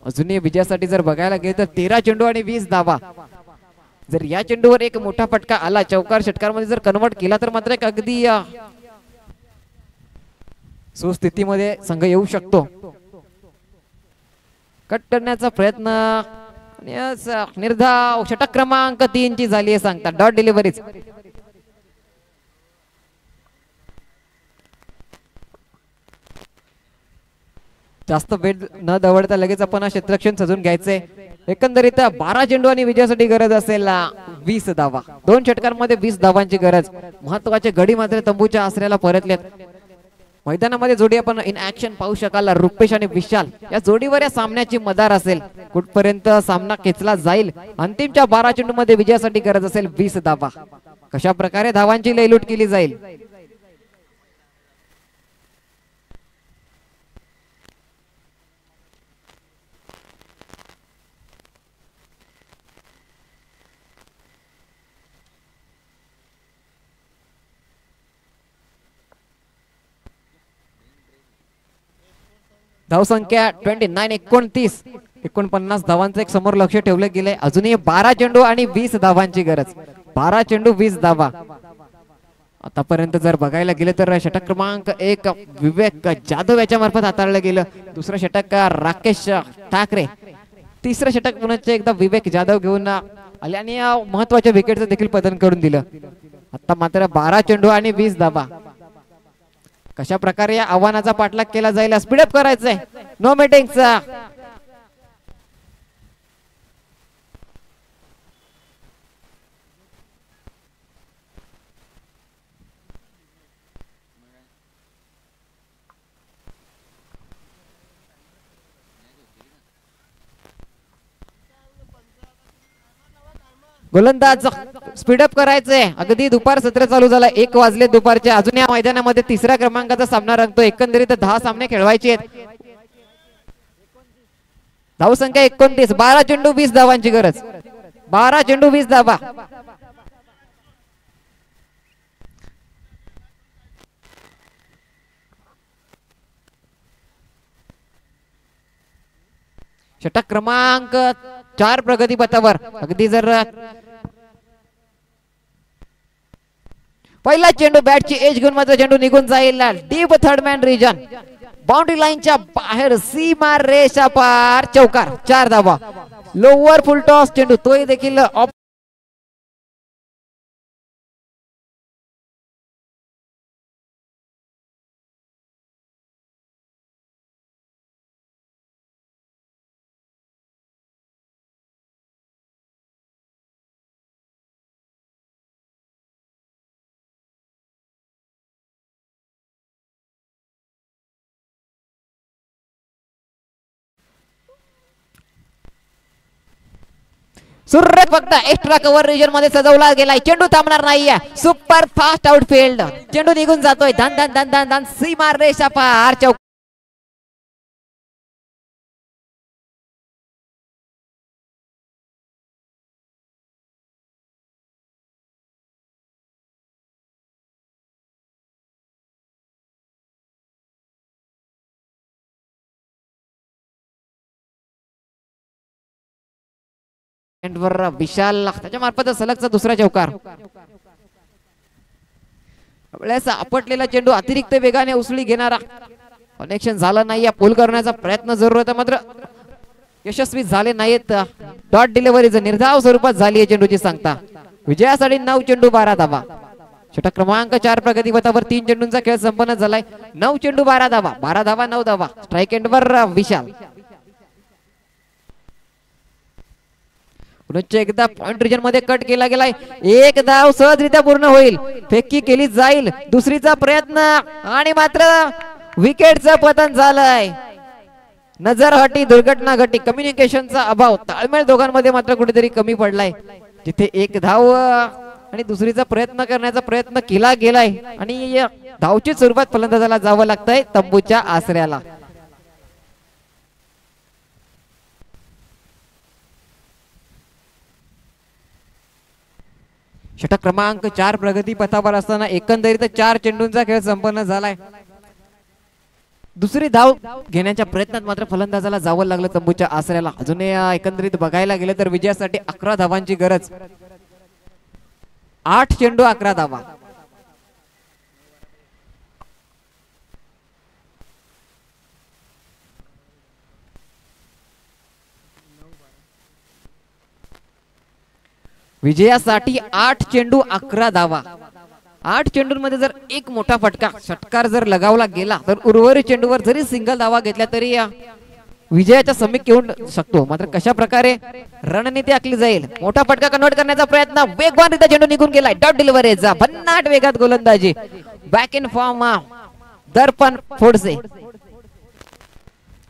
अजूनही विजयासाठी जर बघायला गेलं तर 13 चेंडू आणि 20 धावा. जर या चेंडूवर एक मोठा फटका आला चौकार षटकामध्ये जर कन्वर्ट केला तर मात्र एक अगदी सुस्थितीमध्ये संघ येऊ शकतो. कट करण्याचा प्रयत्न निर्धाव. षटक क्रमांक 3 ची झाली आहे सांगता. Dot deliveries. जास्त वेळ न दवडता लगेच आपण क्षेत्ररक्षण सजून घ्यायचंय. एकंदरीत 12 चेंडू आणि विजयासाठी गरज असेल 20 धावा. 2 षटकांमध्ये 20 धावांची गरज. महत्वाचे गडी मात्र तंबूच्या आसऱ्याला परतलेत. मैदानामध्ये जोडी आपण इन ऍक्शन पाहू शकाल. रुपेश आणि विशाल या जोडीवर या सामन्याची मदार असेल. कुठपर्यंत सामना खेचला जाईल. अंतिमच्या 12 चेंडू मध्ये विजयासाठी गरज असेल 20 धावा. कशा प्रकारे धावांची लयलूट केली जाईल. धावसंख्या 29 49 धावांचं एक समोर लक्ष ठेवलं गेलंय. अजूनही 12 चेंडू आणि 20 धावांची गरज. 12 चेंडू 20 धावा. आतापर्यंत जर बघायला गेलं तर षटक क्रमांक 1 विवेक जाधव याच्या मार्फत हाताळलं गेलं. दुसरं षटक राकेश ठाकरे. तिसरं षटक पुन्हा एकदा विवेक जाधव घेऊन आले आणि महत्वाच्या विकेटचं देखील पतन करून दिलं. आता मात्र 12 चेंडू आणि 20 धावा. कशा प्रकारे या आव्हानाचा पाठलाग केला जाईल. स्पीडअप करायचंय. नो मीटिंगचा गोलंदाज स्पीडअप करायचंय. अगदी दुपार सत्र चालू झाला. 1 वाजले दुपारचे. अजून या मैदानामध्ये तिसऱ्या क्रमांकाचा सामना रंगतो. एकंदरीत 10 सामने खेळवायचे आहेत. धावसंख्या 29. 12 चेंडू 20 धावांची गरज. 12 चेंडू 20 धावा. षटक क्रमांक 4 प्रगती पथावर. अगदी जर पहिला चेंडू बॅटची एज घेऊन मात्र चेंडू निघून जाईल deep third man region. Boundary लाईनच्या बाहेर सीमा रेषा पार. चौकार. 4 धावा. लोअर फुल टॉस चेंडू तोही देखील सूर्य फक्त एक्स्ट्रा कव्हर रिजन मध्ये सजवला गेलाय. चेंडू थांबणार नाहीये. Super fast outfield. चेंडू निघून जातोय. धन धन धन धन धन सीमा रेषा पार. चौक. विशाल त्याच्या मार्फत सलगचा दुसरा चौकार. आपटलेला चेंडू अतिरिक्त वेगाने उसळी घेणारा. कनेक्शन झालं नाही. पूल करण्याचा प्रयत्न जरूर होता मात्र यशस्वी झाले नाहीत. डॉट डिलिव्हरी निर्धाव स्वरूपात झाली आहे चेंडूची सांगता. विजयासाठी 9 चेंडू 12 धावा. षटक क्रमांक 4 प्रगती पथावर 3 चेंडूंचा खेळ संपन्न झालाय. 9 चेंडू 12 धावा. 12 धावा 9 धावा. स्ट्राईक एंडवर विशाल. पुन्हा एकदा पॉइंट रिजन मध्ये कट केला गेलाय. 1 धाव सहजरित्या पूर्ण होईल. फेकी केली जाईल. दुसरीचा प्रयत्न आणि मात्र विकेटचं पतन झालंय. नजर हटी. दुर्घटना घटी. कम्युनिकेशनचा अभाव. ताळमेळ दोघांमध्ये मात्र कुठेतरी कमी पडलाय. जिथे 1 धाव आणि दुसरीचा प्रयत्न करण्याचा प्रयत्न केला गेलाय आणि धावची स्वरूपात फलंदाजाला जावं लागतंय तंबूच्या आसऱ्याला. षटक क्रमांक 4 प्रगती पथावर असताना एकंदरीत 4 चेंडूंचा खेळ संपन्न झालाय. दुसरी धाव घेण्याच्या प्रयत्नात मात्र फलंदाजाला जावं लागलं तंबूच्या आसऱ्याला. अजूनही एकंदरीत बघायला गेलं तर विजयासाठी 11 धावांची गरज. 8 चेंडू 11 धावा. विजयासाठी 8 चेंडू 11 धावा. 8 चेंडूंमध्ये जर एक मोठा षटकार जर लगावला गेला तर उर्वरित चेंडूवर जरी सिंगल धावा घेतल्या तरी विजयाच्या समीप येऊन शकतो. मात्र कशा प्रकारे रणनीती आखली जाईल. मोठा फटका कन्वर्ट करण्याचा प्रयत्न. वेगवानरित्या चेंडू निघून गेलाय. डॉट डिलिव्हरीचा भन्नाट वेगात गोलंदाजी. बॅक इन फॉर्म दर्पण फोडसे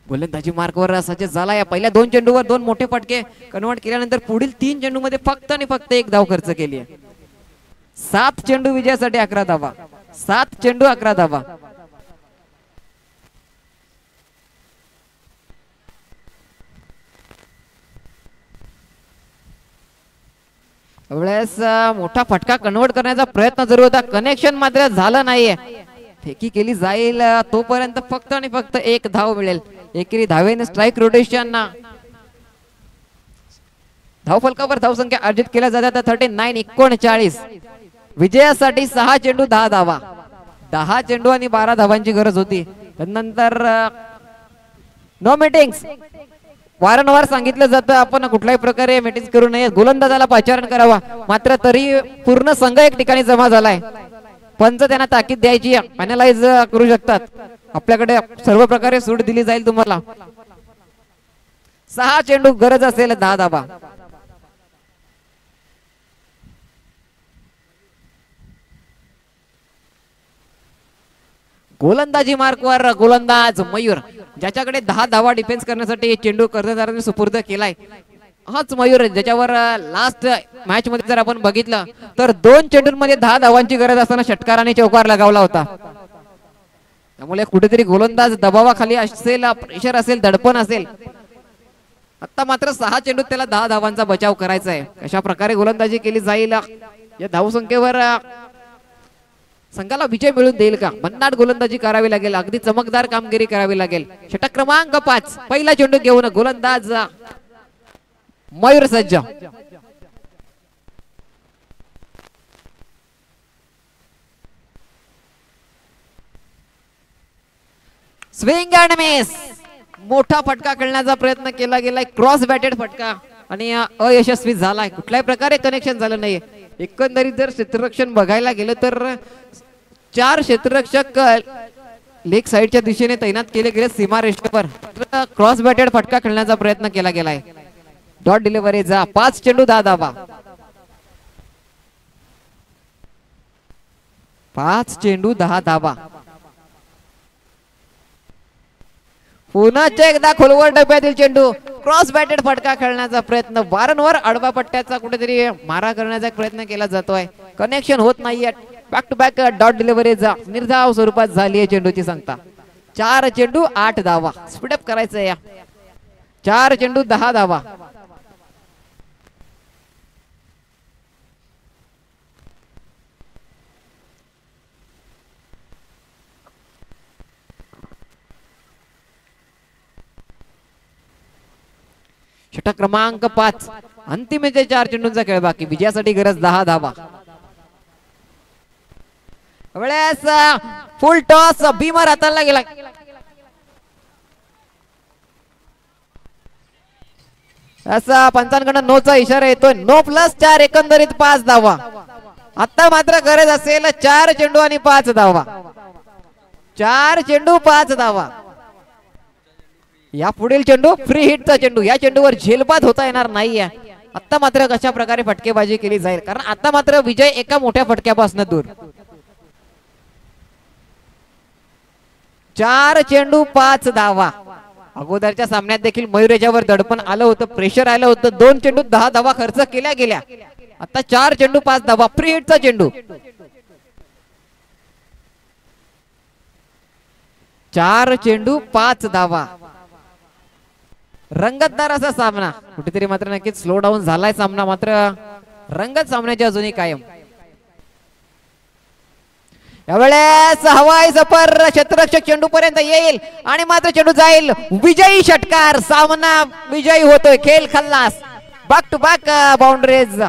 गोलंदाजी मार्कवर सज्ज झाला. या पहिल्या 2 चेंडूवर 2 मोठे फटके कन्वर्ट केल्यानंतर पुढील 3 चेंडू मध्ये फक्त आणि फक्त 1 धाव खर्च केली आहे. 7 चेंडू विजयासाठी 11 धावा. 7 चेंडू 11 धावा. वेळेस मोठा फटका कन्वर्ट करण्याचा प्रयत्न जरूर होता. कनेक्शन मात्र झालं नाहीये. फेकी केली जाईल तोपर्यंत फक्त आणि फक्त 1 धाव मिळेल. एकेरी धावेने स्ट्राईक रोटेशन धाव फलकावर धावसंख्या अर्जित केल्या जातात 39-39. विजयासाठी 6 चेंडू 10 धावा. 10 चेंडू आणि 12 धावांची गरज होती. त्यानंतर नो मीटिंग्स वारंवार सांगितलं जातं आपण कुठल्याही प्रकारे मीटिंग करू नये. गोलंदाजाला पाचारण करावा. मात्र तरी पूर्ण संघ एक ठिकाणी जमा झालाय. पंच त्यांना ताकीद द्यायची अनालाइज करू शकतात. आपल्याकडे सर्व प्रकारे सूट दिली जाईल तुम्हाला. 6 चेंडू गरज असेल 10 धावा. गोलंदाजी मार्कवर गोलंदाज मयूर ज्याच्याकडे 10 धावा डिफेन्स करण्यासाठी चेंडू कर्णधाराने सुपूर्द केलाय. हाच मयूर ज्याच्यावर लास्ट मॅच मध्ये जर आपण बघितलं तर 2 चेंडूंमध्ये 10 धावांची गरज असताना षटकाराने चौकार लगावला होता. त्यामुळे कुठेतरी गोलंदाज दबावाखाली असेल, प्रेशर असेल, दडपण असेल. आता मात्र 6 चेंडूत त्याला 10 धावांचा बचाव करायचा आहे. कशा प्रकारे गोलंदाजी केली जाईल या धावसंख्येवर संघाला विजय मिळून देईल का? भन्नाट गोलंदाजी करावी लागेल. अगदी चमकदार कामगिरी करावी लागेल. षटक क्रमांक 5 पहिला चेंडू घेऊन गोलंदाज मयूर सज्ज. Swing and miss. मोठा फटका खेळण्याचा प्रयत्न केला गेलाय. क्रॉस बॅटेड फटका आणि अयशस्वी झालाय. कुठल्याही प्रकारे कनेक्शन झालं नाही. एकंदरीत जर क्षेत्ररक्षण बघायला गेलं तर 4 क्षेत्ररक्षक लेग साइडच्या दिशेने तैनात केले गेले सीमा रेषेवर. क्रॉस बॅटेड फटका खेळण्याचा प्रयत्न केला गेलाय. डॉट डिलिव्हरी जा. 5 चेंडू 10 धावा. 5 चेंडू 10 धावा. पुन्हा एकदा खोलवर डब्यातील चेंडू. क्रॉस बॅटेड फटका खेळण्याचा प्रयत्न. वारंवार आडवा पट्ट्याचा कुठेतरी मारा करण्याचा प्रयत्न केला जातोय. कनेक्शन होत नाहीये. Back to back dot delivery जा. निर्धाव स्वरूपात झाली आहे चेंडूची सांगता. 4 चेंडू 8 धावा. स्पीडअप करायचं या. 4 चेंडू 10 धावा. षटक क्रमांक 5 अंतिम 4 चेंडूंचा खेळ बाकी. विजयासाठी गरज 10 धावा. वेळेस फुल टॉस भीमर हाताला गेला. असा पंचांकडून नोचा इशारा येतोय. नो +4 एकंदरीत 5 धावा. आता मात्र गरज असेल 4 चेंडू आणि 5 धावा. 4 चेंडू 5 धावा. या पुढील चेंडू फ्री हिटचा चेंडू. या चेंडूवर झेलबाद होता येणार नाहीये. आता मात्र कशा प्रकारे फटकेबाजी केली जाईल कारण आता मात्र विजय एका मोठ्या फटक्यापासून दूर. 4 चेंडू 5 धावा. अगोदरच्या सामन्यात देखील मयूर याच्यावर दडपण आलं होतं, प्रेशर आलं होतं. 2 चेंडू 10 धावा खर्च केल्या गेल्या. आता 4 चेंडू 5 धावा. फ्री हिटचा चेंडू. 4 चेंडू 5 धावा. रंगतदार असा सामना. कुठेतरी मात्र नक्कीच स्लो डाऊन झालाय सामना. मात्र रंगत सामन्याची अजूनही कायम. यावेळेस हवाई सफर क्षेत्ररक्षक चेंडू पर्यंत येईल आणि मात्र चेंडू जाईल. विजयी षटकार. सामना विजयी होतोय. खेळ खल्लास. Back to back boundaries.